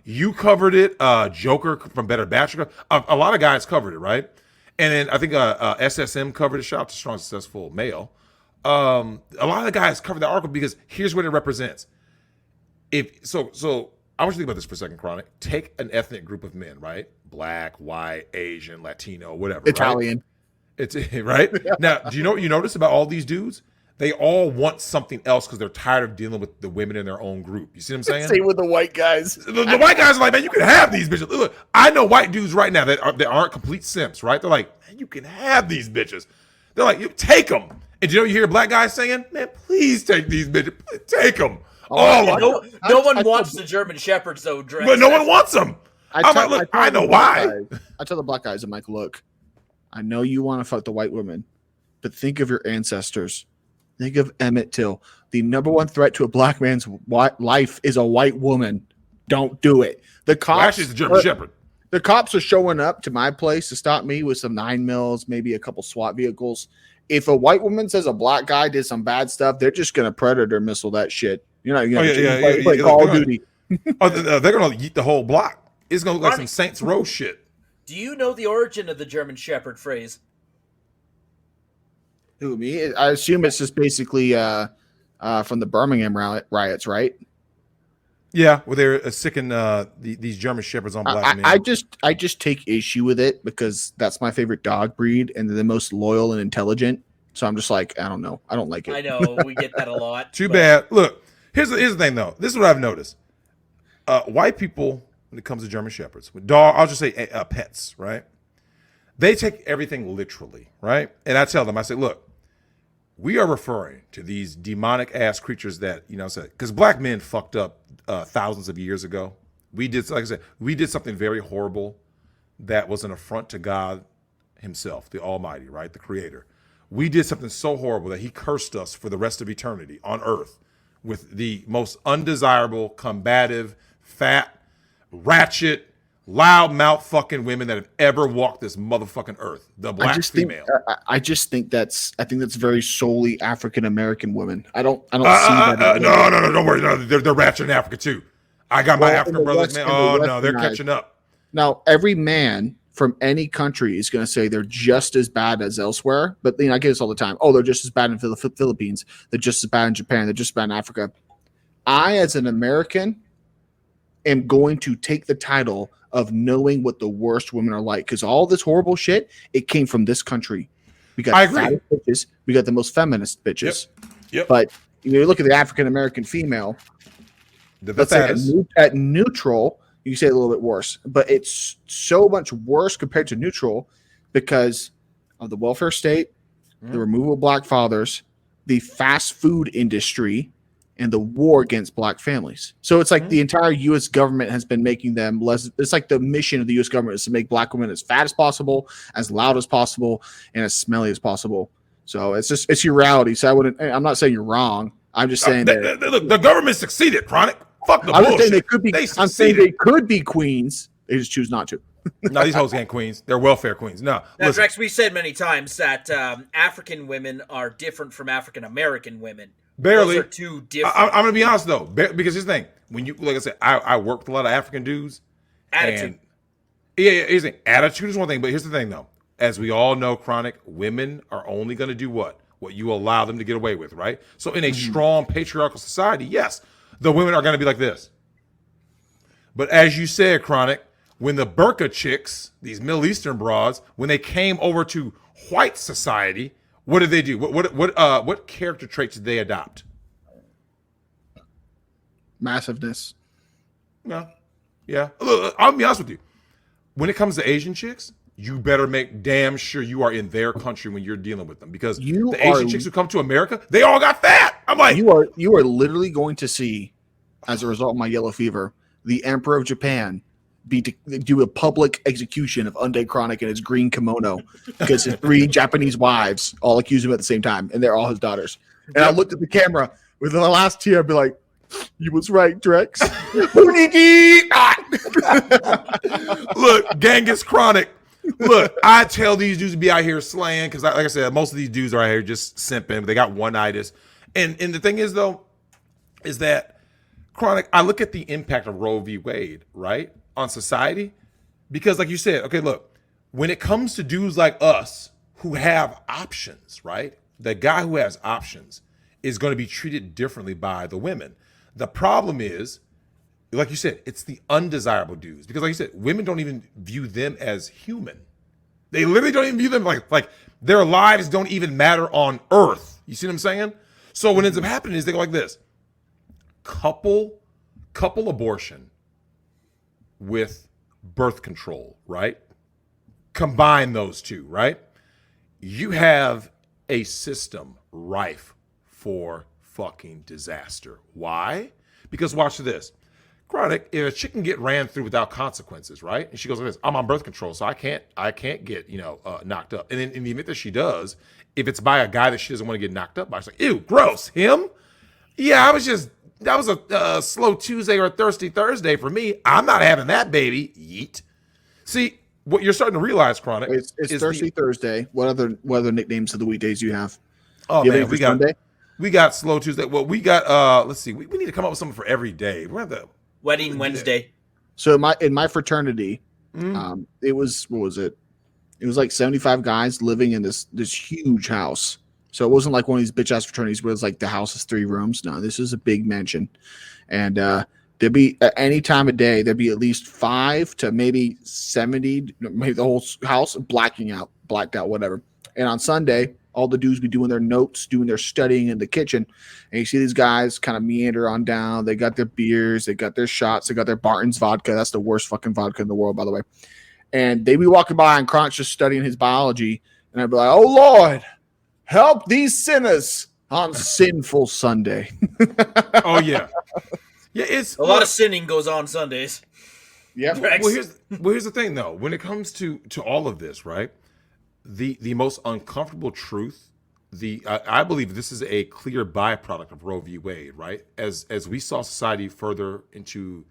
You covered it. Joker from Better Bachelor. A lot of guys covered it, right? And then I think SSM covered it. Shout out to Strong Successful Male. A lot of the guys cover the article because here's what it represents. So I want you to think about this for a second, Chronic. Take an ethnic group of men, right? Black, white, Asian, Latino, whatever. Italian. Right? It's right. Now, do you know what you notice about all these dudes? They all want something else because they're tired of dealing with the women in their own group. You see what I'm saying? Same with the white guys. The white guys are like, man, you can have these bitches. Look, I know white dudes right now that aren't complete simps, right? They're like, man, you can have these bitches. They're like, you take them. And you hear black guys saying, man, please take these bitches. Please take them. All of them. No one wants the German Shepherds, though, Drexel. But no one wants them. I know why. I tell the black guys, I'm like, look, I know you want to fuck the white women, but think of your ancestors. Think of Emmett Till. The number one threat to a black man's life is a white woman. Don't do it. The cops. Well, actually, it's a German Shepherd. The cops are showing up to my place to stop me with some 9mm, maybe a couple SWAT vehicles. If a white woman says a black guy did some bad stuff, they're just gonna predator missile that shit. Like Call of Duty. They're gonna eat the whole block. It's gonna look like some Saints Row shit. Do you know the origin of the German Shepherd phrase? Who, me? I assume it's just basically from the Birmingham riots, right? Yeah, where they're sicking these German Shepherds on black men. I just take issue with it because that's my favorite dog breed and they're the most loyal and intelligent. So I'm just like, I don't know. I don't like it. I know. We get that a lot. Too bad. Look, here's the thing, though. This is what I've noticed. White people, when it comes to German Shepherds, with I'll just say pets, right? They take everything literally, right? And I tell them, I say, look, we are referring to these demonic ass creatures that, because black men fucked up thousands of years ago. We did, like I said, we did something very horrible that was an affront to God himself, the Almighty, right? The Creator. We did something so horrible that he cursed us for the rest of eternity on earth with the most undesirable, combative, fat, ratchet, loud mouth fucking women that have ever walked this motherfucking earth. The black female. I think that's very solely African American women. I don't see that. No, don't worry. No, they're ratchet in Africa too. I got my African brothers, man. Oh no, they're catching up. Now every man from any country is going to say they're just as bad as elsewhere. But I get this all the time. Oh, they're just as bad in the Philippines. They're just as bad in Japan. They're just as bad in Africa. I, as an American, am going to take the title of knowing what the worst women are like, because all this horrible shit, it came from this country. We got fattest bitches, we got the most feminist bitches. Yep. But you look at the African American female, let's say at neutral, you say it a little bit worse, but it's so much worse compared to neutral because of the welfare state, the removal of black fathers, the fast food industry, and the war against black families. So it's like the entire U.S. government has been making them less. It's like the mission of the U.S. government is to make black women as fat as possible, as loud as possible, and as smelly as possible. So it's your reality. So I'm not saying you're wrong. I'm just saying that look, the government succeeded, Chronic. Fuck the bullshit. Saying they could be. I'm saying they could be queens. They just choose not to. No, these hoes ain't queens. They're welfare queens. No, now, Drex, we said many times that African women are different from African American women. Barely. Those are two different. I'm gonna be honest though, because here's the thing: when you, like I said, I work with a lot of African dudes. Attitude. Here's the thing. Attitude is one thing, but here's the thing though: as we all know, Chronic, women are only gonna do what you allow them to get away with, right? So in a strong patriarchal society, yes, the women are gonna be like this. But as you said, Chronic, when the burqa chicks, these Middle Eastern broads, when they came over to white society, what did they do? What character traits did they adopt? Massiveness. No. Yeah. Look, I'll be honest with you. When it comes to Asian chicks, you better make damn sure you are in their country when you're dealing with them, because the Asian chicks who come to America, they all got fat. I'm like, you are literally going to see, as a result of my yellow fever, the Emperor of Japan do a public execution of Undead Chronic in his green kimono because his 3 Japanese wives all accuse him at the same time, and they're all his daughters. And I looked at the camera with the last tear, I'd be like, "You was right, Drex." Look, Genghis Chronic. Look, I tell these dudes to be out here slaying because, like I said, most of these dudes are out here just simping. They got one-itis. And the thing is, though, is that Chronic, I look at the impact of Roe v. Wade, right, on society. Because like you said, okay, look, when it comes to dudes like us who have options, right, the guy who has options is going to be treated differently by the women. The problem is, like you said, it's the undesirable dudes. Because like you said, women don't even view them as human. They literally don't even view them like their lives don't even matter on earth. You see what I'm saying? So what ends up happening is they go like this: couple abortion with birth control, right? Combine those two, right? You have a system rife for fucking disaster. Why? Because watch this. Chronic, if a chick can get ran through without consequences, right? And she goes like this, I'm on birth control, so I can't get, knocked up. And then in the event that she does, if it's by a guy that she doesn't want to get knocked up by, she's like, ew, gross, him? Yeah, that was a slow Tuesday or a thirsty Thursday for me. I'm not having that, baby. Yeet. See, what you're starting to realize, Chronic, It's Thirsty Thursday. What other nicknames of the weekdays do you have? Oh, do you man, have we got Slow Tuesday. Well, we got, let's see, we need to come up with something for every day. We're going to have to. Wedding Wednesday. So in my fraternity, it was, what was it? It was like 75 guys living in this huge house. So it wasn't like one of these bitch ass fraternities where it's like the house is 3 rooms. No, this is a big mansion. And there'd be at any time of day, there'd be at least 5 to maybe 70, maybe the whole house blacked out, whatever. And on Sunday, all the dudes be doing their notes, doing their studying in the kitchen. And you see these guys kind of meander on down. They got their beers, they got their shots, they got their Barton's vodka. That's the worst fucking vodka in the world, by the way. And they be walking by and Cronch just studying his biology. And I'd be like, oh, Lord, help these sinners on sinful Sunday. Oh, yeah. Yeah, it's a lot of sinning goes on Sundays. Yeah. Well, here's the thing, though. When it comes to all of this, right? The most uncomfortable truth, I believe this is a clear byproduct of Roe v. Wade, right? As we saw society further into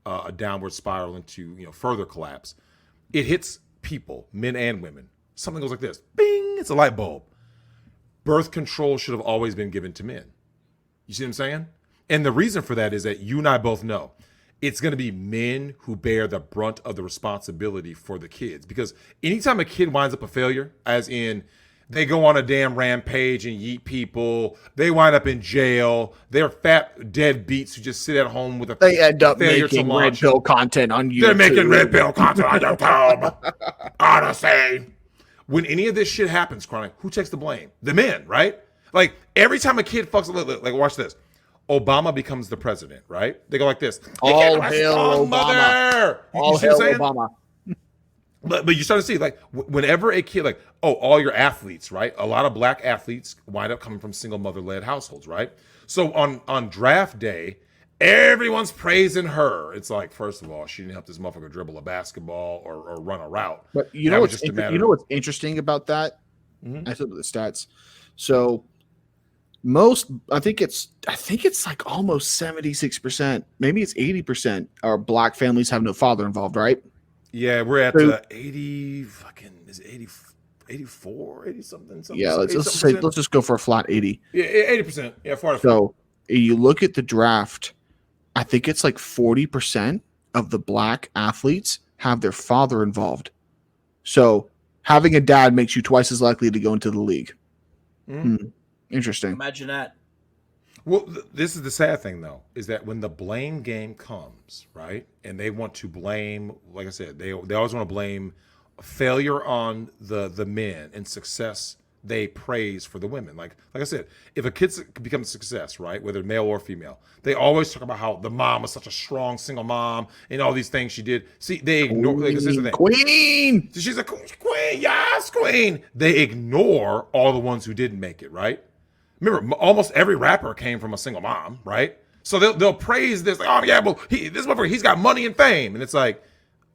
a downward spiral into further collapse, it hits people, men and women. Something goes like this: bing! It's a light bulb. Birth control should have always been given to men. You see what I'm saying? And the reason for that is that you and I both know it's going to be men who bear the brunt of the responsibility for the kids. Because anytime a kid winds up a failure, as in they go on a damn rampage and yeet people, they wind up in jail, they're fat deadbeats who just sit at home with a They end up failure making to red launch. pill content on YouTube. They're making red pill content on YouTube. Honestly. When any of this shit happens, Chronic, who takes the blame? The men, right? Like, every time a kid fucks, like, watch this. Obama becomes the president, right? They go like this. All hail Obama. All hail Obama. But you start to see, like, whenever a kid, like, all your athletes, right? A lot of black athletes wind up coming from single mother-led households, right? So on draft day, everyone's praising her. It's like, first of all, she didn't help this motherfucker dribble a basketball or run a route. But you know what's interesting about that? Mm-hmm. I looked at the stats. So I think it's like almost 76%, maybe it's 80% are black families have no father involved, right? Yeah, we're at 80 fucking, is it 80, 84, 80 something? Yeah, let's just go for a flat 80. Yeah, 80%. Yeah, far. So you look at the draft, I think it's like 40% of the black athletes have their father involved. So having a dad makes you twice as likely to go into the league. Mm-hmm. Interesting. Imagine that. Well, this is the sad thing, though, is that when the blame game comes, right, and they want to blame, like I said, they always want to blame failure on the men and success they praise for the women. Like I said, if a kid becomes a success, right, whether male or female, they always talk about how the mom was such a strong single mom and all these things she did. See, they ignore Queen. She's a queen, yes, queen. They ignore all the ones who didn't make it, right? Remember, almost every rapper came from a single mom, right? So they'll praise this, like, oh yeah, well, this motherfucker, he's got money and fame, and it's like,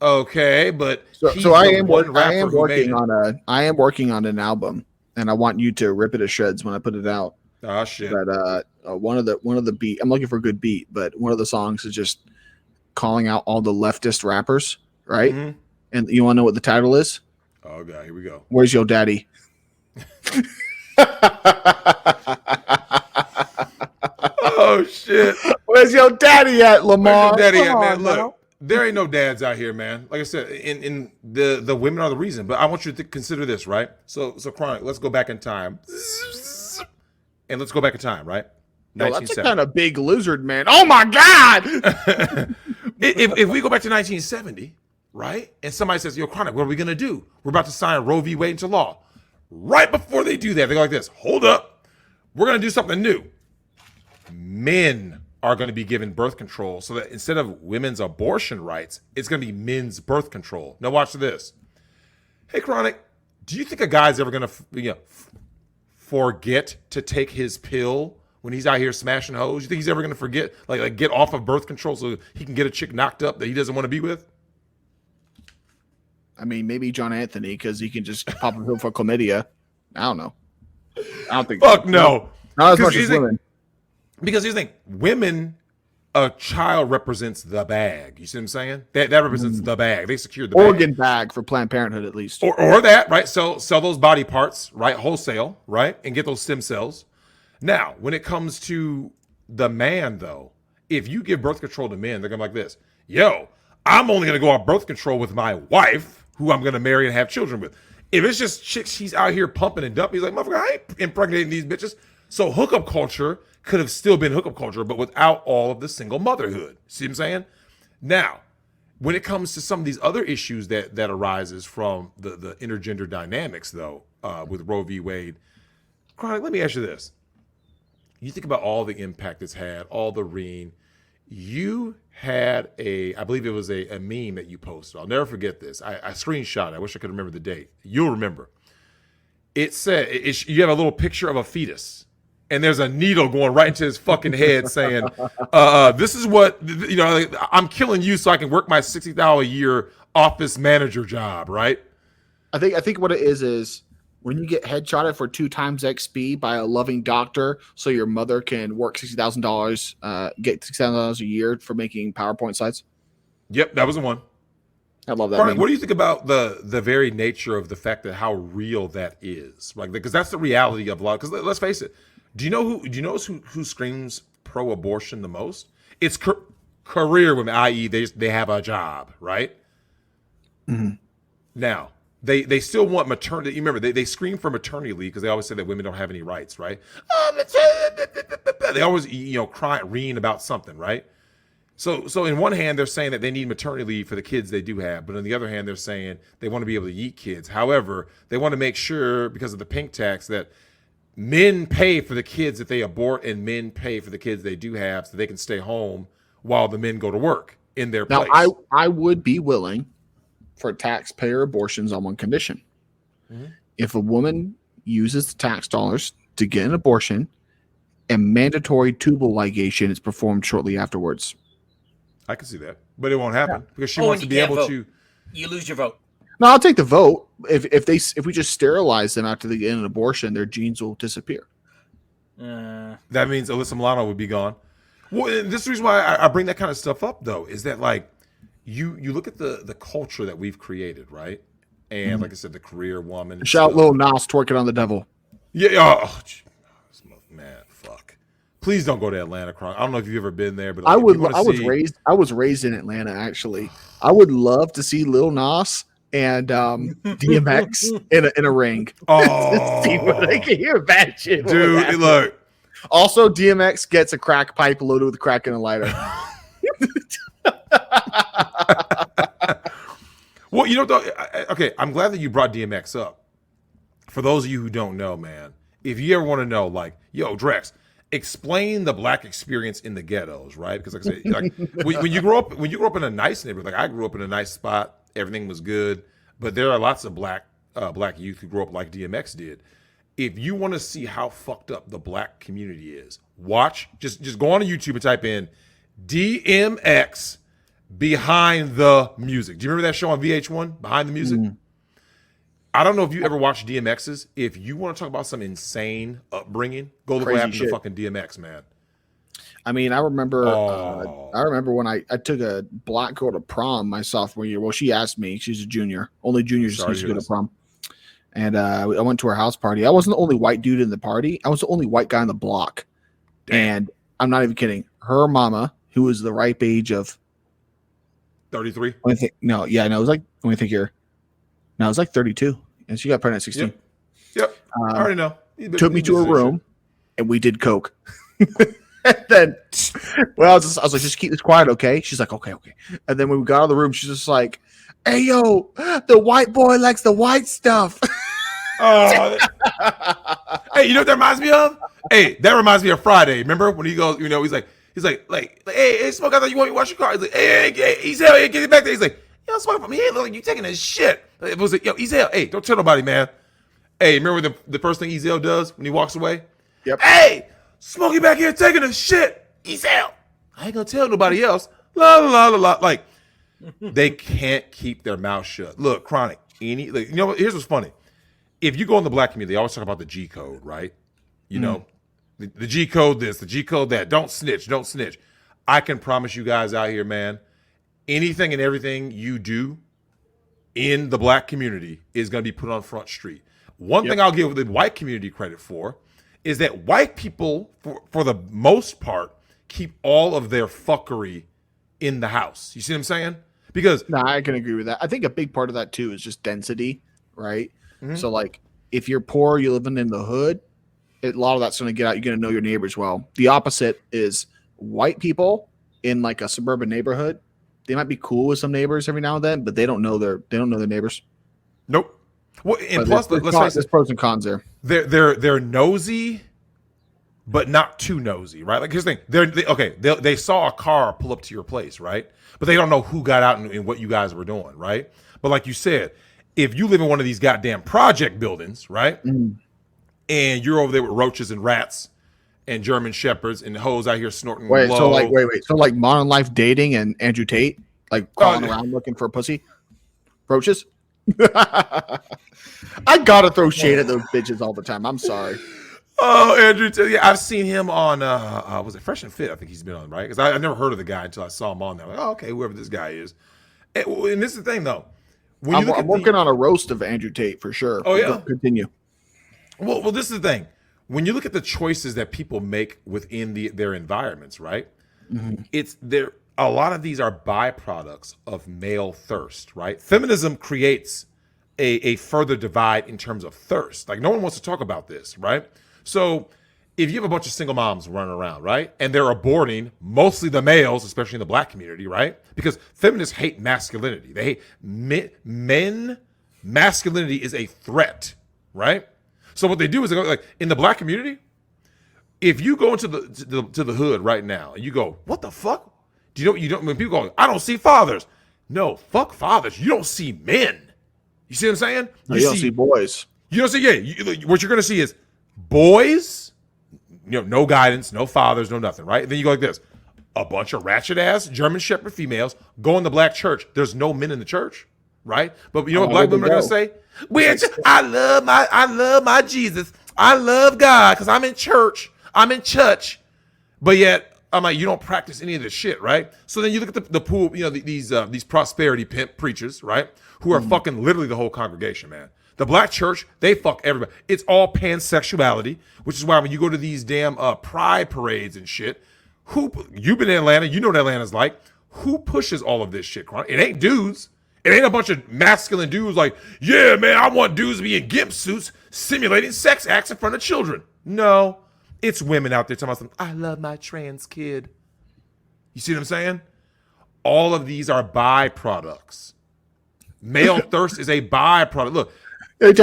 okay, but so I am working on an album, and I want you to rip it to shreds when I put it out. Oh shit! But one of the beat, I'm looking for a good beat, but one of the songs is just calling out all the leftist rappers, right? Mm-hmm. And you want to know what the title is? Oh god, here we go. Where's your daddy? Oh shit! Where's your daddy at, Lamar? Where's your daddy at, man? Look, there ain't no dads out here, man. Like I said, in the women are the reason. But I want you to consider this, right? So Chronic, let's go back in time, and let's go back in time, right? Oh, that's a kind of big lizard, man. Oh my god! if we go back to 1970, right, and somebody says, "Yo, Chronic, what are we gonna do? We're about to sign Roe v. Wade into law." Right before they do that, they go like this: "Hold up, we're gonna do something new. men are going to be given birth control, so that instead of women's abortion rights, it's going to be men's birth control. Now watch this. Hey, Chronic, do you think a guy's ever going to forget to take his pill when he's out here smashing hoes? You think he's ever going to forget, like get off of birth control so he can get a chick knocked up that he doesn't want to be with? I mean, maybe John Anthony, because he can just pop a pill for chlamydia. I don't know. I don't think. Fuck no. Not as much as women. Because here's the thing, women, a child represents the bag. You see what I'm saying? That represents the bag. They secure the organ bag for Planned Parenthood, at least. Or that, right? Sell those body parts, right? Wholesale, right? And get those stem cells. Now, when it comes to the man, though, if you give birth control to men, they're going to be like this. Yo, I'm only going to go on birth control with my wife, who I'm going to marry and have children with. If it's just chicks she's out here pumping and dumping, he's like, motherfucker, I ain't impregnating these bitches. So hookup culture could have still been hookup culture, but without all of the single motherhood. See what I'm saying? Now, when it comes to some of these other issues that arises from the intergender dynamics, though, with Roe v. Wade, Chronic, let me ask you this. You think about all the impact it's had, all the ream. You had I believe it was a meme that you posted. I'll never forget this. I screenshot it. I wish I could remember the date. You'll remember. It said, you have a little picture of a fetus, and there's a needle going right into his fucking head saying, this is what, I'm killing you so I can work my $60 a year office manager job, right? I think what it is when you get headshotted for 2 times XP by a loving doctor so your mother can work $60,000, get $60,000 a year for making PowerPoint slides. Yep, that was the one. I love that. What do you think about the very nature of the fact that how real that is? Like, because that's the reality of a lot. Because let's face it, do you know who screams pro-abortion the most? It's career women, i.e., they have a job, right? Mm-hmm. Now they still want maternity. You remember they scream for maternity leave because they always say that women don't have any rights, right? They always cry, reeing about something, right? So in one hand, they're saying that they need maternity leave for the kids they do have. But on the other hand, they're saying they want to be able to eat kids. However, they want to make sure, because of the pink tax, that men pay for the kids that they abort and men pay for the kids they do have so they can stay home while the men go to work in their place. Now, I would be willing for taxpayer abortions on one condition. Mm-hmm. If a woman uses the tax dollars to get an abortion and mandatory tubal ligation is performed shortly afterwards. I can see that, but it won't happen because she wants to be able vote. to. You lose your vote. No, I'll take the vote. If we just sterilize them after they get an abortion, their genes will disappear. That means Alyssa Milano would be gone. Well, and this is the reason why I bring that kind of stuff up, though, is that like you look at the culture that we've created, right? And like I said, the career woman. Shout Lil Nas twerking on the devil. Yeah. Oh, man, fuck. Please don't go to Atlanta, Chronic. I don't know if you've ever been there, but like, I was raised in Atlanta, actually. I would love to see Lil Nas and DMX in a ring. Oh, see what I can hear that shit, dude. Look. Also, DMX gets a crack pipe loaded with crack and a lighter. Well, okay, I'm glad that you brought DMX up. For those of you who don't know, man, if you ever want to know, like, yo, Drex, explain the black experience in the ghettos, right? Because like I said, like when you grow up in a nice neighborhood, like I grew up in a nice spot, everything was good, but there are lots of black youth who grew up like DMX did. If you want to see how fucked up the black community is, watch, just go on to YouTube and type in DMX Behind the Music. Do you remember that show on VH1, Behind the Music? Mm. I don't know if you ever watched DMX's. If you want to talk about some insane upbringing, go look what happened to fucking DMX, man. I mean, I remember when I took a black girl to prom my sophomore year. Well, she asked me. She's a junior. Only juniors used to go to prom. And I went to her house party. I wasn't the only white dude in the party. I was the only white guy on the block. Damn. And I'm not even kidding. Her mama, who was the ripe age of 33. It was like, let me think here. No, it was like 32. And she got pregnant at 16. Yep. I already know. Took me to her room and we did coke. And then, well, I was like, just keep this quiet, okay? She's like, okay. And then when we got out of the room, she's just like, hey, yo, the white boy likes the white stuff. Oh, hey, you know what that reminds me of? Hey, that reminds me of Friday. Remember when he goes, he's like, hey, Smoke, I thought you want me to wash your car. He's like, hey, Ezel, hey, get it back there. He's like, yo, Smoke, from here, look like you taking a shit. It was like, yo, Ezel, hey, don't tell nobody, man. Hey, remember the first thing Ezel does when he walks away? Yep. Hey, Smokey back here taking a shit. Ezel. I ain't gonna tell nobody else. La la la la. Like, they can't keep their mouth shut. Look, Chronic. Here's what's funny. If you go in the black community, they always talk about the G code, right? You know, the G code this, the G code that. Don't snitch, don't snitch. I can promise you guys out here, man, anything and everything you do in the black community is going to be put on Front Street. One thing I'll give the white community credit for is that white people, for the most part, keep all of their fuckery in the house. You see what I'm saying? Because I can agree with that. I think a big part of that too is just density, right? So like if you're poor, you're living in the hood, a lot of that's going to get out. You're going to know your neighbors well. The opposite is white people in like a suburban neighborhood. They might be cool with some neighbors every now and then, but they don't know their neighbors. Nope. Well, and plus, let's face it, there's pros and cons there. They're nosy, but not too nosy, right? Like here's the thing: they saw a car pull up to your place, right? But they don't know who got out and what you guys were doing, right? But like you said, if you live in one of these goddamn project buildings, right, and you're over there with roaches and rats and German shepherds and hoes out here snorting. Wait, low. so like Modern Life Dating and Andrew Tate, like crawling around looking for a pussy, roaches. I gotta throw shade at those bitches all the time. I'm sorry. Oh, Andrew, I've seen him on was it Fresh and Fit? I think he's been on, right? Because I've never heard of the guy until I saw him on there. Like, oh, okay, whoever this guy is. And this is the thing, though. I'm working on a roast of Andrew Tate for sure. Oh yeah, continue. Well, this is the thing. When you look at the choices that people make within their environments, right? It's there. A lot of these are byproducts of male thirst, right? Feminism creates a further divide in terms of thirst. Like no one wants to talk about this, right? So if you have a bunch of single moms running around, right, and they're aborting mostly the males, especially in the black community, right? Because feminists hate masculinity. They hate men. Masculinity is a threat, right? So what they do is they go, like in the black community, if you go into the hood right now and you go, what the fuck? You don't when people go, I don't see fathers. No, fuck fathers. You don't see men. You see what I'm saying? You don't see boys. You don't see, what you're gonna see is boys, no guidance, no fathers, no nothing, right? And then you go like this. A bunch of ratchet ass German Shepherd females go in the black church. There's no men in the church, right? But you know what black women are gonna say? I love my Jesus. I love God because I'm in church. But yet I'm like, you don't practice any of this shit, right? So then you look at the pool, these prosperity pimp preachers, right? Who are fucking literally the whole congregation, man. The black church, they fuck everybody. It's all pansexuality, which is why when you go to these damn pride parades and shit, you've been in Atlanta, you know what Atlanta's like. Who pushes all of this shit, Chronic? It ain't dudes. It ain't a bunch of masculine dudes like, yeah, man, I want dudes to be in gimp suits simulating sex acts in front of children. No, it's women out there talking about something. I love my trans kid. You see what I'm saying? All of these are byproducts. Male thirst is a byproduct. Look, every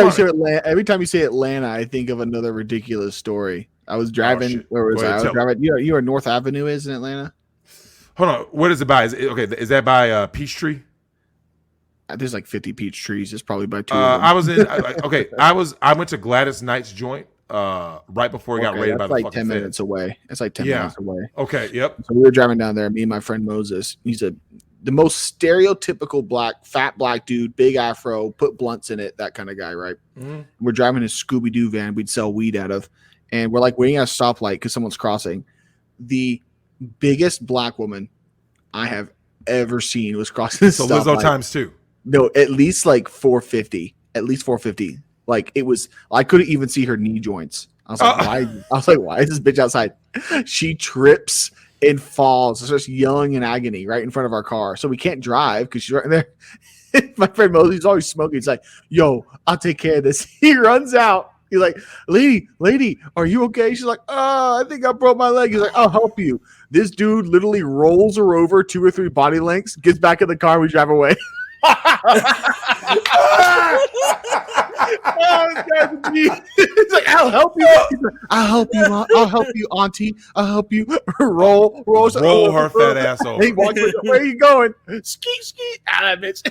time you say Atlanta, I think of another ridiculous story. I was driving. Where was I? I was driving. You know where North Avenue is in Atlanta? Hold on. What is it by? Is that by Peachtree? There's like 50 peach trees. It's probably by two. I went to Gladys Knight's joint right before it got raided by the fucking 10 minutes away. It's like 10 minutes away. Okay, yep. So we were driving down there, me and my friend Moses. He's the most stereotypical fat black dude, big afro, put blunts in it, that kind of guy, right? Mm-hmm. We're driving his Scooby-Doo van we'd sell weed out of, and we're like waiting at a stoplight because someone's crossing. The biggest black woman I have ever seen was crossing this stoplight. So Lizzo times 2. No, at least like 450. At least 450. Like it was, I couldn't even see her knee joints. I was like, why is this bitch outside? She trips and falls and starts yelling in agony right in front of our car. So we can't drive because she's right there. My friend Moses, he's always smoking. He's like, yo, I'll take care of this. He runs out. He's like, lady, are you okay? She's like, I think I broke my leg. He's like, I'll help you. This dude literally rolls her over 2 or 3 body lengths, gets back in the car, we drive away. He's like, I'll help you. He's like, I'll help you. I'll help you, Auntie. I'll help you. roll her fat ass over. Hey, watch where are you going? Skeet. Out of it.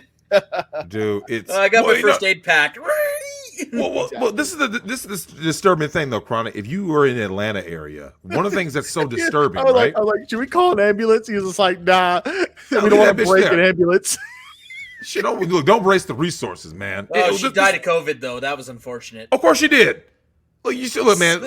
Dude, it's. I got my first aid pack. Well, this is the disturbing thing though, Chronic. If you were in the Atlanta area, one of the things that's so disturbing, right? I'm like, should we call an ambulance? He was just like, nah, we don't leave want that to bitch break there. an ambulance. Shit, don't waste the resources, man. Oh, she died of COVID though. That was unfortunate. Of course she did. Look, you still look, man.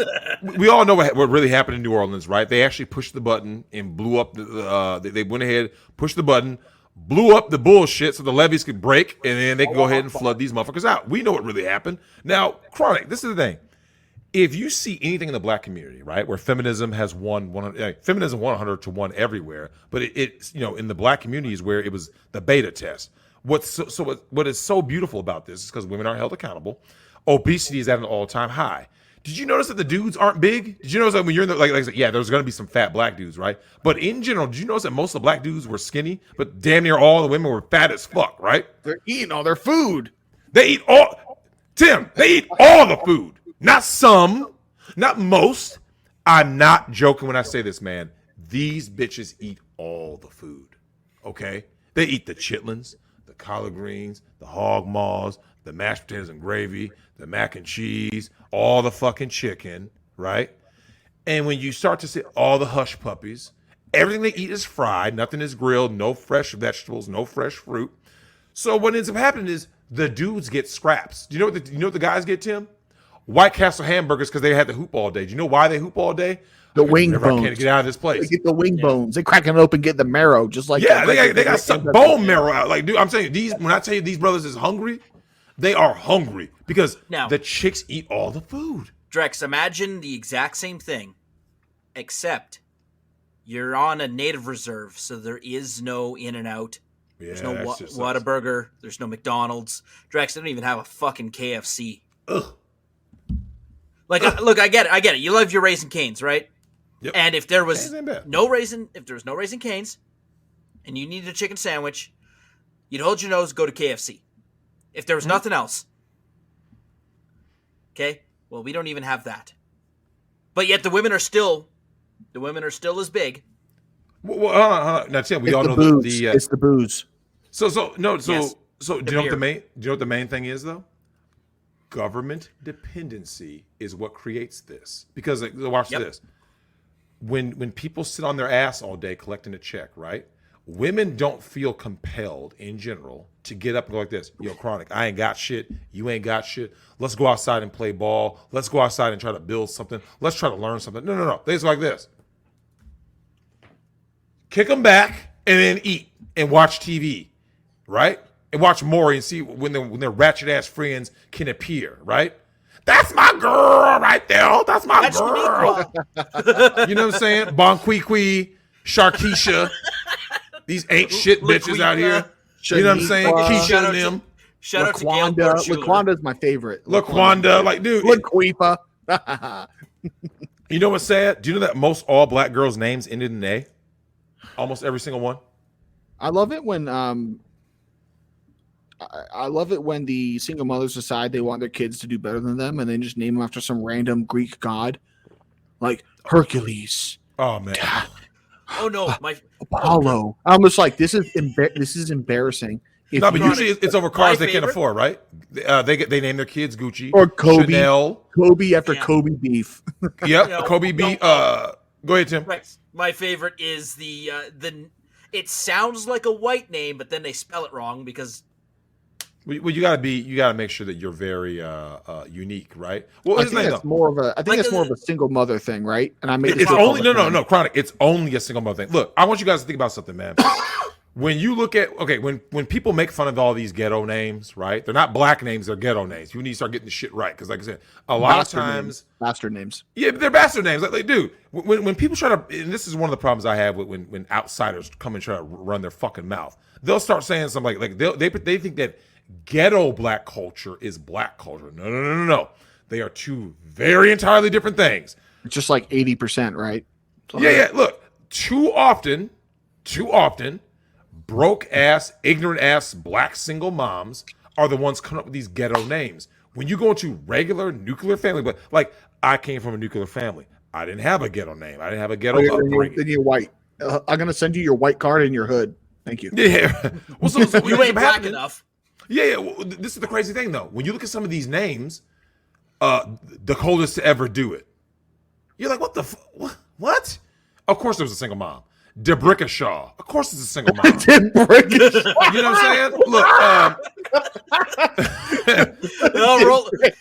We all know what really happened in New Orleans, right? They actually pushed the button and blew up they went ahead, pushed the button, blew up the bullshit so the levees could break, and then they can go ahead and flood these motherfuckers out. We know what really happened. Now, Chronic, this is the thing. If you see anything in the black community, right, where feminism has won 100, feminism 100 to 1 everywhere, but it's in the black communities where it was the beta test. What is so beautiful about this is because women aren't held accountable. Obesity is at an all-time high. Did you notice that the dudes aren't big? Did you notice that when you're in the, like I said, yeah, there's going to be some fat black dudes, right? But in general, did you notice that most of the black dudes were skinny, but damn near all the women were fat as fuck, right? They're eating all their food. They eat all the food. Not some, not most. I'm not joking when I say this, man. These bitches eat all the food, okay? They eat the chitlins, the collard greens, the hog maws, the mashed potatoes and gravy, the mac and cheese, all the fucking chicken, right? And when you start to see all the hush puppies, everything they eat is fried, nothing is grilled, no fresh vegetables, no fresh fruit. So what ends up happening is the dudes get scraps. Do you know what the guys get, Tim? White Castle hamburgers because they had to hoop all day. Do you know why they hoop all day? The wing I bones. can't get out of this place. They get the wing bones. They crack it open, get the marrow, just like they got suck bone marrow out. Like, dude, I'm saying when I tell you these brothers is hungry, they are hungry because the chicks eat all the food. Drex, imagine the exact same thing, except you're on a native reserve, so there is no In-N-Out. Yeah, there's no Whataburger. There's no McDonald's. Drex, they don't even have a fucking KFC. Ugh. Like, look, I get it. You love your Raisin Canes, right? Yep. And if there was no Raisin Canes, and you needed a chicken sandwich, you'd hold your nose, go to KFC. If there was nothing else, okay. Well, we don't even have that, but yet the women are still as big. Well, hold on. Now, Tim, we all know it's the booze. So do you know what the main thing is though? Government dependency is what creates this. Because watch this. When people sit on their ass all day collecting a check, right? Women don't feel compelled in general to get up and go like this. Yo, Chronic, I ain't got shit. You ain't got shit. Let's go outside and play ball. Let's go outside and try to build something. Let's try to learn something. No. They just like this. Kick them back and then eat and watch TV, right? And watch Maury and see when their ratchet ass friends can appear, right? That's my girl right there. That's my girl. You know what I'm saying? Bonquiqui, Sharkeisha. These ain't shit bitches out here. You know what I'm saying? Keisha and them. Shout out to Gail Borchula. Laquanda's my favorite. Laquanda, like, dude. Laquifa. You know what's sad? Do you know that most all black girls' names ended in A? Almost every single one. I love it when the single mothers decide they want their kids to do better than them, and then just name them after some random Greek god, like Hercules. Oh man. Oh no, Apollo. I'm just like, this is embarrassing. No, but usually it's over cars they can't afford, right? They name their kids Gucci or Kobe. Chanel. Kobe after Kobe beef. Yep, Kobe beef. Go ahead, Tim. Right. My favorite is the. It sounds like a white name, but then they spell it wrong because. Well, you gotta make sure that you're very unique, right? Well, I think that's more of a single mother thing, right? And I made it's only no, Chronic. It's only a single mother thing. Look, I want you guys to think about something, man. When you look at when people make fun of all these ghetto names, right? They're not black names; they're ghetto names. You need to start getting the shit right, because, like I said, a lot of times bastard names. Yeah, they're bastard names. Like they do. When people try to, and this is one of the problems I have with when outsiders come and try to run their fucking mouth. They'll start saying something like they think that ghetto black culture is black culture. No. They are two very entirely different things. It's just like 80%, right? Yeah. Look, too often, broke ass, ignorant ass black single moms are the ones coming up with these ghetto names. When you go into regular nuclear family, but like I came from a nuclear family, I didn't have a ghetto name. I didn't have a ghetto upbringing. Then you're white. I'm gonna send you your white card and your hood. Thank you. Yeah. Well, so You ain't black enough. Yeah. Well, this is the crazy thing, though. When you look at some of these names, the coldest to ever do it, you're like, what the what? Of course, there was a single mom. Debrickashaw. Of course, it's a single mom. You know what I'm saying? Look.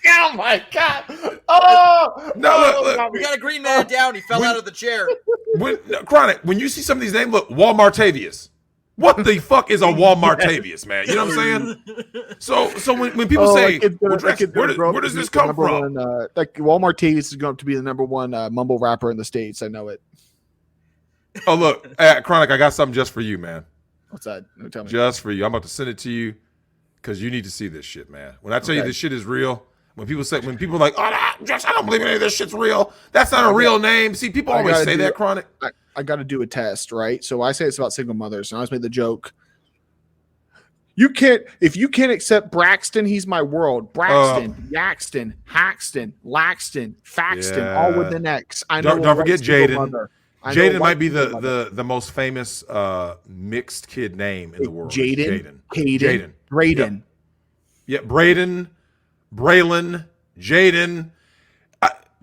Oh my god! Oh no! Look. We got a green man down. He fell out of the chair. Chronic. When you see some of these names, look, Walmartavius. What the fuck is a Walmartavius, man? You know what I'm saying? So when people say, where does this come from? Like Walmartavius is going to be the number one mumble rapper in the States. I know it. Oh, look, Chronic, I got something just for you, man. What's that? No, tell me. Just for you. I'm about to send it to you because you need to see this shit, man. When I tell you this shit is real, when people are like, oh, Drex, I don't believe any of this shit's real. That's not a real name. See, people always say that, Chronic. I got to do a test, right? So I say it's about single mothers, and I always made the joke. If you can't accept Braxton, he's my world. Braxton, Yaxton, Haxton, Laxton, Faxton, all with an X. I know. Don't forget Jaden. Jaden might be the most famous mixed kid name in the world. Jaden, Hayden, Braden. Yeah, Braden, Braylon, Jaden.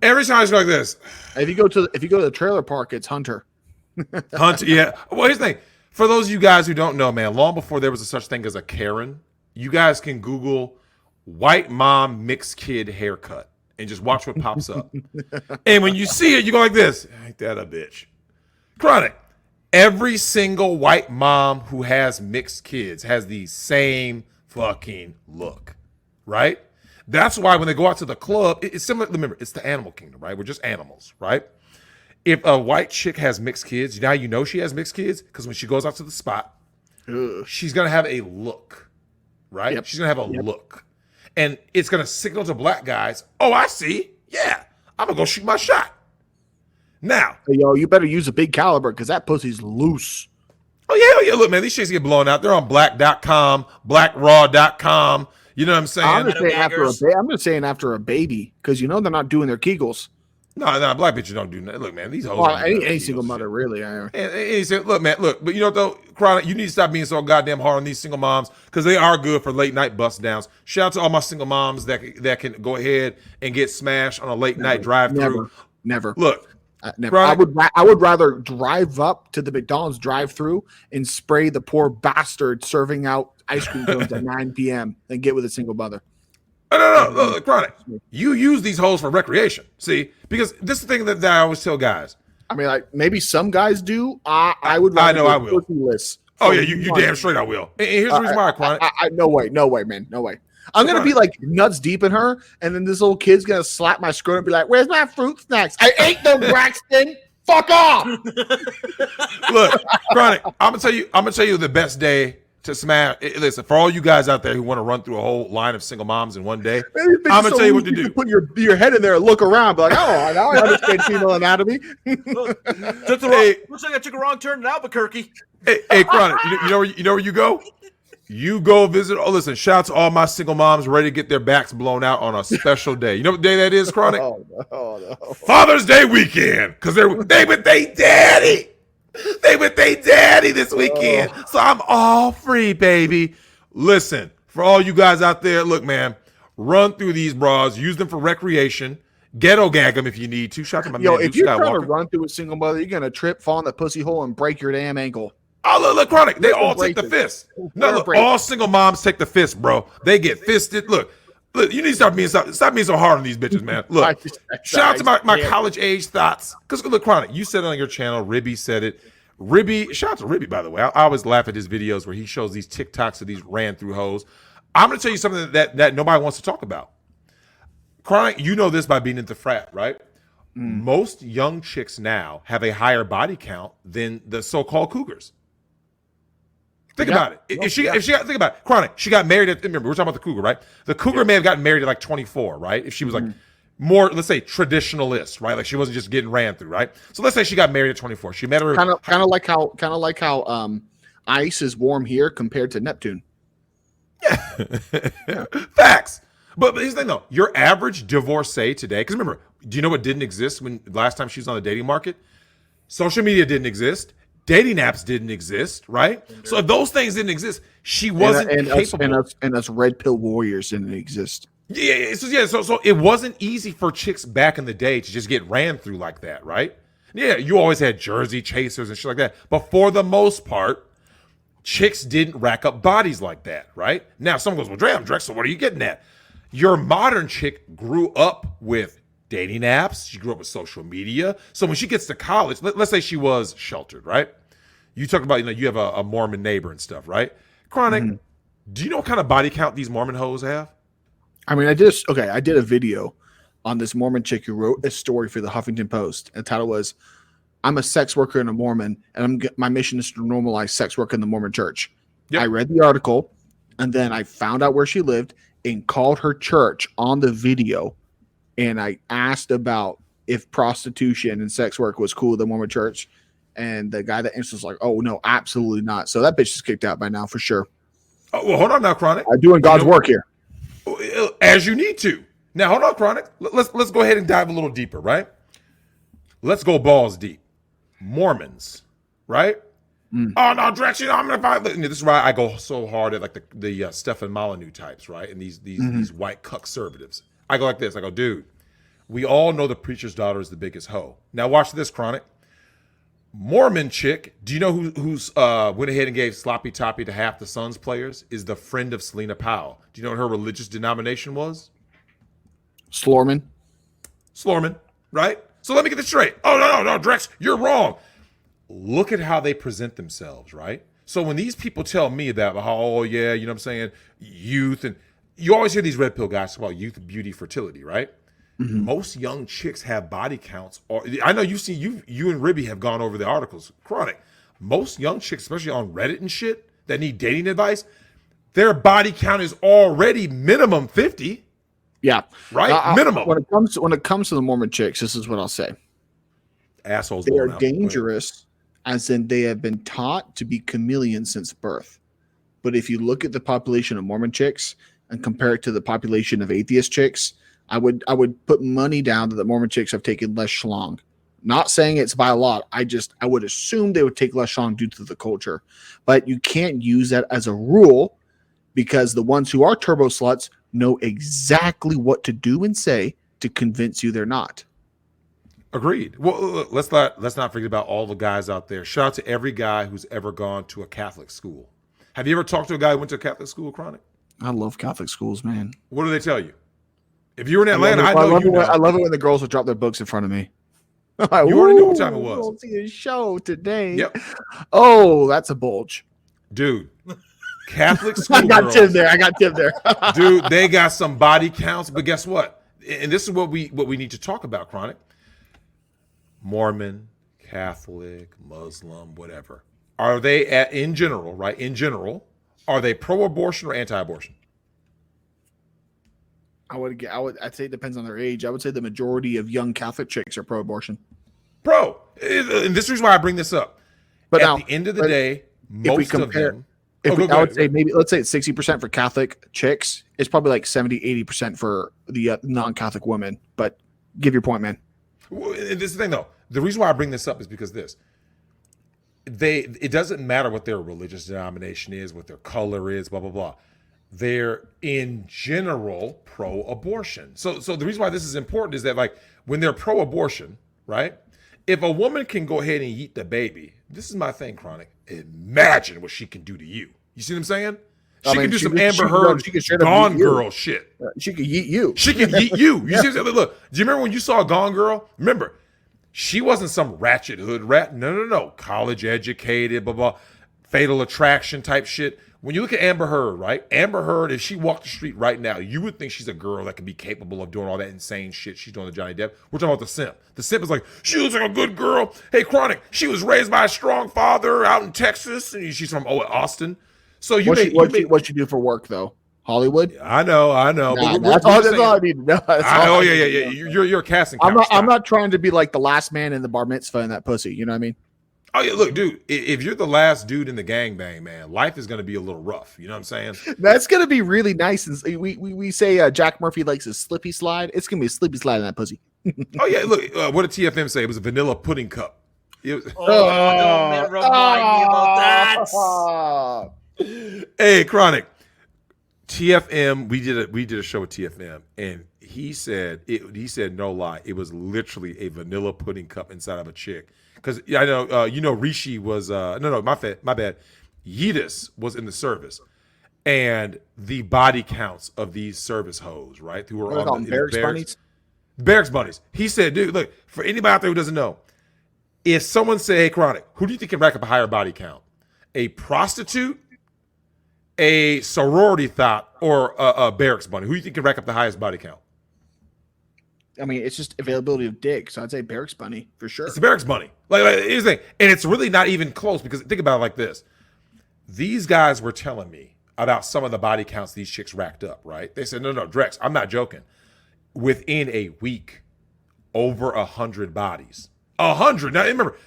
Every time I go like this. If you go to the trailer park, it's Hunter. Hunter, yeah. Well, here's the thing. For those of you guys who don't know, man, long before there was a such thing as a Karen, you guys can Google white mom mixed kid haircut and just watch what pops up. And when you see it, you go like this. Ain't that a bitch? Chronic. Every single white mom who has mixed kids has the same fucking look, right? That's why when they go out to the club, it's similar. Remember, it's the animal kingdom, right? We're just animals, right? If a white chick has mixed kids, now you know she has mixed kids because when she goes out to the spot, she's going to have a look, right? Yep. She's going to have a look. And it's going to signal to black guys, oh, I see. Yeah, I'm going to go shoot my shot. Now. Hey, yo, you better use a big caliber because that pussy's loose. Oh, yeah. Look, man, these chicks get blown out. They're on black.com, blackraw.com. You know what I'm saying? I'm just saying after a baby because you know they're not doing their Kegels. No, black bitches don't do that. Look, man, these hoes. Well, any single mother, really. And he said, look, man, but you know what, though, Chronic, you need to stop being so goddamn hard on these single moms because they are good for late night bust downs. Shout out to all my single moms that can go ahead and get smashed on a late night drive through. Never. Look. Never. I would rather drive up to the McDonald's drive-through and spray the poor bastard serving out ice cream cones at 9 p.m. than get with a single mother. No, Chronic. You use these hoes for recreation. See, because this is the thing that I always tell guys. I mean, like maybe some guys do. I would. I know I will. Oh yeah, you damn straight I will. And here's the reason why, Chronic. No way, man, no way. I'm going to be like nuts deep in her, and then this little kid's going to slap my scrotum and be like, where's my fruit snacks? I ate them, Braxton. Fuck off. Look, Chronic, I'm going to tell you the best day to smash. Listen, for all you guys out there who want to run through a whole line of single moms in one day, I'm going to tell you what to do. Put your head in there and look around. Be like, oh, now I understand female anatomy. Looks like I took a wrong turn in Albuquerque. Hey, Chronic, you know where you go? You go visit. Oh, listen, shout out to all my single moms ready to get their backs blown out on a special day. You know what day that is, Chronic? No. Father's Day weekend. Because they with their daddy. They with their daddy this weekend. So I'm all free, baby. Listen, for all you guys out there, look, man, run through these bras. Use them for recreation. Ghetto gag them if you need to. Shout out to my man. If you're trying to run through a single mother, you're going to trip, fall in the pussy hole, and break your damn ankle. Oh, look, Chronic. They all take the fist. No, look, all single moms take the fist, bro. They get fisted. Look, you need to stop being so hard on these bitches, man. Look, shout out to my college age thoughts. Because look, Chronic, you said it on your channel. Ribby said it. Shout out to Ribby, by the way. I always laugh at his videos where he shows these TikToks of these ran through hoes. I'm going to tell you something that nobody wants to talk about. Chronic, you know this by being in the frat, right? Most young chicks now have a higher body count than the so-called cougars. Think about it. If she got, think about it. Chronic, she got married at, remember, we're talking about the cougar, right? The cougar may have gotten married at like 24, right? If she was like more, let's say, traditionalist, right? Like she wasn't just getting ran through, right? So let's say she got married at 24. She met her kind of like how ice is warm here compared to Neptune. Yeah. Facts. But here's the thing, though. Your average divorcee today, because remember, do you know what didn't exist when last time she was on the dating market? Social media didn't exist. Dating apps didn't exist, right? So if those things didn't exist, she wasn't capable. And us red pill warriors didn't exist. So it wasn't easy for chicks back in the day to just get ran through like that, right? Yeah, you always had Jersey chasers and shit like that. But for the most part, chicks didn't rack up bodies like that, right? Now someone goes, well, damn, Drexel, what are you getting at? Your modern chick grew up with dating apps. She grew up with social media. So when she gets to college, let's say she was sheltered, right? You talk about, you have a Mormon neighbor and stuff, right? Chronic, do you know what kind of body count these Mormon hoes have? I mean, I did a video on this Mormon chick who wrote a story for the Huffington Post. And the title was, I'm a sex worker and a Mormon, and my mission is to normalize sex work in the Mormon church. Yep. I read the article, and then I found out where she lived and called her church on the video. And I asked about if prostitution and sex work was cool with the Mormon church. And the guy that answers was like, oh, no, absolutely not. So that bitch is kicked out by now for sure. Oh, well, hold on now, Chronic. I'm doing God's work here. As you need to. Now, hold on, Chronic. Let's go ahead and dive a little deeper, right? Let's go balls deep. Mormons, right? Oh, no, Drexel, I'm going to find... This is why I go so hard at like the Stefan Molyneux types, right? And these white cuck conservatives. I go like this. I go, dude, we all know the preacher's daughter is the biggest hoe. Now, watch this, Chronic. Mormon chick, do you know who's went ahead and gave sloppy toppy to half the Suns players? Is the friend of Selena Powell. Do you know what her religious denomination was? Slorman, right? So let me get this straight. Oh, no, Drex, you're wrong. Look at how they present themselves, right? So when these people tell me that, oh, yeah, you know what I'm saying, youth, and you always hear these red pill guys talk about youth, beauty, fertility, right? Most young chicks have body counts. Or I know you and Ribby have gone over the articles. Chronic. Most young chicks, especially on Reddit and shit, that need dating advice, their body count is already minimum 50. Yeah. Right? Minimum. When it comes to the Mormon chicks, this is what I'll say. Assholes. They are dangerous, as in they have been taught to be chameleons since birth. But if you look at the population of Mormon chicks and compare it to the population of atheist chicks, I would put money down that the Mormon chicks have taken less schlong. Not saying it's by a lot. I would assume they would take less schlong due to the culture. But you can't use that as a rule, because the ones who are turbo sluts know exactly what to do and say to convince you they're not. Agreed. Well, let's not forget about all the guys out there. Shout out to every guy who's ever gone to a Catholic school. Have you ever talked to a guy who went to a Catholic school, Chronic? I love Catholic schools, man. What do they tell you? If you were in Atlanta, I love it when the girls would drop their books in front of me. Like, you already knew what time it was. We'll see a show today. Yep. Oh, that's a bulge. Dude, Catholic school I got Tim there. Dude, they got some body counts, but guess what? And this is what we need to talk about, Chronic. Mormon, Catholic, Muslim, whatever. Are they in general, right? In general, are they pro-abortion or anti-abortion? I'd say it depends on their age. I would say the majority of young Catholic chicks are pro-abortion. And this is why I bring this up. But at the end of the day, most of them. I would say let's say it's 60% for Catholic chicks. It's probably like 70-80% for the non-Catholic women. But give your point, man. This is the thing, though. The reason why I bring this up is because it doesn't matter what their religious denomination is, what their color is, blah, blah, blah. They're in general pro-abortion. So the reason why this is important is that, like, when they're pro-abortion, right? If a woman can go ahead and eat the baby, this is my thing, Chronic. Imagine what she can do to you. You see what I'm saying? She can do some Amber Heard, Gone Girl shit. She can yeet you. She can yeet you. You see what I'm saying? Look, do you remember when you saw Gone Girl? Remember, she wasn't some ratchet hood rat. No. College educated, blah, blah. Fatal Attraction type shit. When you look at Amber Heard, right? Amber Heard, if she walked the street right now, you would think she's a girl that could be capable of doing all that insane shit she's doing to Johnny Depp. We're talking about the simp. The simp is like, she looks like a good girl. Hey, Chronic, she was raised by a strong father out in Texas, and she's from Austin. So what'd she do for work though? Hollywood? I know. That's all I need to know. Yeah. You're a casting couch. I'm not trying to be like the last man in the bar mitzvah in that pussy. You know what I mean? Oh yeah, look, dude. If you're the last dude in the gangbang, man, life is gonna be a little rough. You know what I'm saying? That's gonna be really nice. And we say Jack Murphy likes a slippy slide. It's gonna be a slippy slide in that pussy. Oh yeah, look. What did TFM say? It was a vanilla pudding cup. It was, Don't remind me about that. hey, Chronic. TFM. We did a show with TFM, and he said no lie. It was literally a vanilla pudding cup inside of a chick. Because I know Reishi was my bad. Yedis was in the service, and the body counts of these service hoes, right? Who were on the barracks bunnies. Barracks bunnies. He said, dude, look, for anybody out there who doesn't know, if someone say, hey, Chronic, who do you think can rack up a higher body count? A prostitute, a sorority thought, or a barracks bunny? Who do you think can rack up the highest body count? I mean, it's just availability of dick. So I'd say barracks bunny for sure. It's the barracks bunny. Like here's the thing. And it's really not even close because think about it like this. These guys were telling me about some of the body counts these chicks racked up, right? They said, no, Drex, I'm not joking. Within a week, over 100 bodies. 100. Now remember,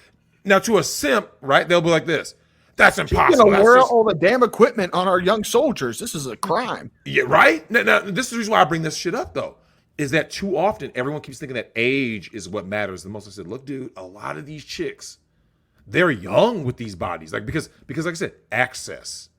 to a simp, right? They'll be like this. That's impossible. You're gonna wear all the damn equipment on our young soldiers. This is a crime. Yeah, right? Now, this is the reason why I bring this shit up, though, is that too often everyone keeps thinking that age is what matters the most. I said, look, dude, a lot of these chicks, they're young with these bodies. Because like I said, access.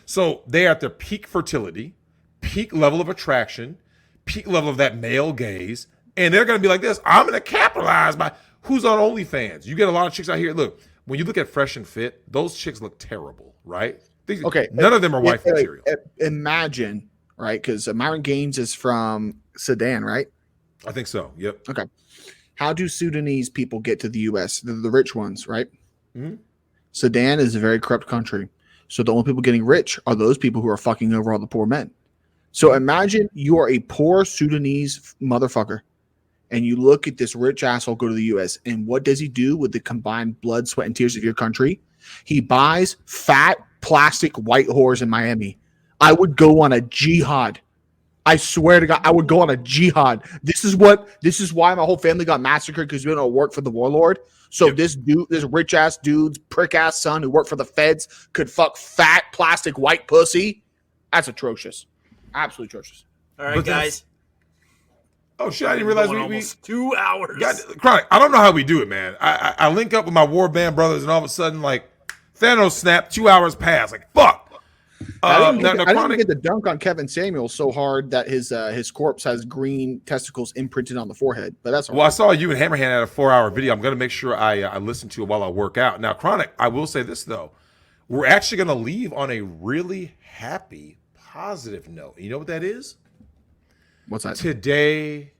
So they're at their peak fertility, peak level of attraction, peak level of that male gaze, and they're going to be like this. I'm going to capitalize by who's on OnlyFans. You get a lot of chicks out here. Look, when you look at Fresh and Fit, those chicks look terrible, right? Okay. None of them are wife material. Imagine, right? Because Myron Gaines is from Sudan, right? I think so. Yep. Okay. How do Sudanese people get to the U.S.? They're the rich ones, right? Mm-hmm. Sudan is a very corrupt country. So the only people getting rich are those people who are fucking over all the poor men. So imagine you are a poor Sudanese motherfucker and you look at this rich asshole go to the U.S. and what does he do with the combined blood, sweat, and tears of your country? He buys fat plastic white whores in Miami. I would go on a jihad. I swear to God, I would go on a jihad. This is why my whole family got massacred because we don't work for the warlord. So this rich ass dude's prick ass son who worked for the feds could fuck fat plastic white pussy. That's atrocious. Absolutely atrocious. All right, guys. Oh shit! I didn't realize we almost 2 hours. Chronic. I don't know how we do it, man. I link up with my Warband brothers, and all of a sudden, like Thanos snapped. 2 hours pass. Like fuck. I didn't get the dunk on Kevin Samuel so hard that his corpse has green testicles imprinted on the forehead. But that's all well. right. I saw you and Hammerhand had a 4-hour video. I'm going to make sure I listen to it while I work out. Now, Chronic. I will say this though, we're actually going to leave on a really happy, positive note. You know what that is? What's that? Today,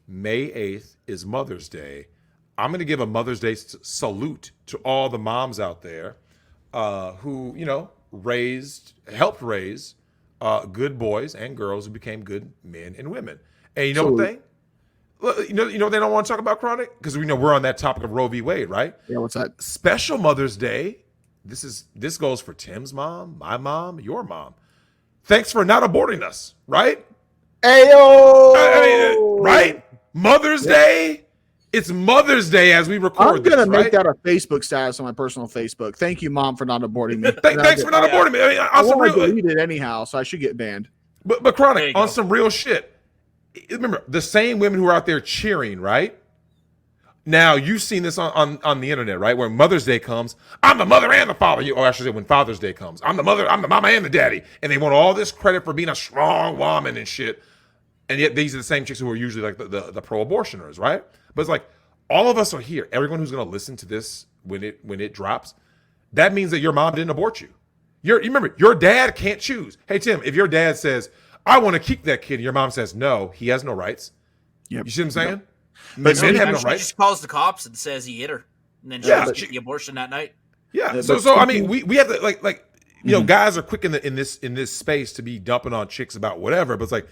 May 8th, is Mother's Day. I'm going to give a Mother's Day salute to all the moms out there who, helped raise good boys and girls who became good men and women. And you know what they? You know what they don't want to talk about, Chronic? Because we're on that topic of Roe v. Wade, right? Yeah, what's that? Special Mother's Day. This goes for Tim's mom, my mom, your mom. Thanks for not aborting us, right? Ayo! I mean, right? Mother's Day. It's Mother's Day as we record. I'm gonna make that a Facebook status on my personal Facebook. Thank you, Mom, for not aborting me. Thanks for not aborting me. I mean, I won't delete it anyhow, so I should get banned. But Chronic, on some real shit. Remember, the same women who are out there cheering, right? Now you've seen this on the internet, right? Where Mother's Day comes, I'm the mother and the father. Or I should say, when Father's Day comes, I'm the mother, I'm the mama and the daddy, and they want all this credit for being a strong woman and shit. And yet these are the same chicks who are usually like the pro-abortioners, right? But it's like all of us are here. Everyone who's going to listen to this when it drops, that means that your mom didn't abort you. You remember, your dad can't choose. Hey Tim, if your dad says, "I want to keep that kid," and your mom says, "No," he has no rights. Yep. You see what I'm saying? Yep. But men have no She rights. just calls the cops and says he hit her, and then she has to get the abortion that night. Yeah. So I mean, we have to like guys are quick in this space to be dumping on chicks about whatever, but it's like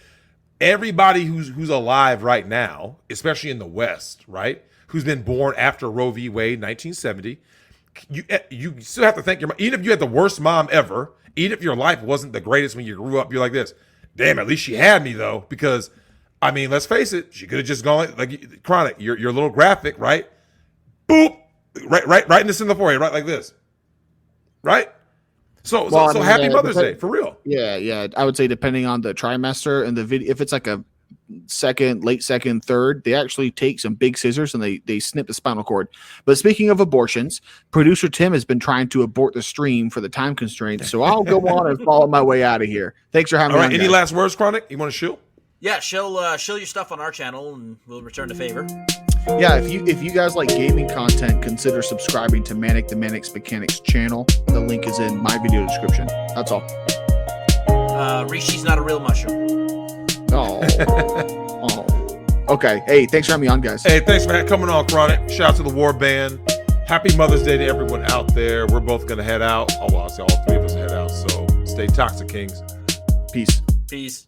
everybody who's alive right now, especially in the West, right, who's been born after Roe v. Wade, 1970, you still have to thank your mom. Even if you had the worst mom ever, even if your life wasn't the greatest when you grew up, you're like this. Damn, at least she had me though, because I mean, let's face it, she could have just gone like Chronic. Your little graphic, right? Boop, Writing this in the forehead, right like this, right? So happy Mother's Day for real. Yeah. I would say depending on the trimester and the video, if it's like a late second, third, they actually take some big scissors and they snip the spinal cord. But speaking of abortions, producer Tim has been trying to abort the stream for the time constraints, so I'll go on and follow my way out of here. Thanks for having me. All right, on, any guys. last words, Chronic? You want to shill? Yeah, shill your stuff on our channel, and we'll return the favor. Yeah, if you guys like gaming content, consider subscribing to Manic the Manics Mechanics channel. The link is in my video description. That's all. Reishi's not a real mushroom. Oh. Okay. Hey, thanks for having me on, guys. Hey, thanks for coming on, Chronic. Shout out to the Warband. Happy Mother's Day to everyone out there. We're both going to head out. Oh, well, I'll say all three of us head out. So stay toxic, Kings. Peace. Peace.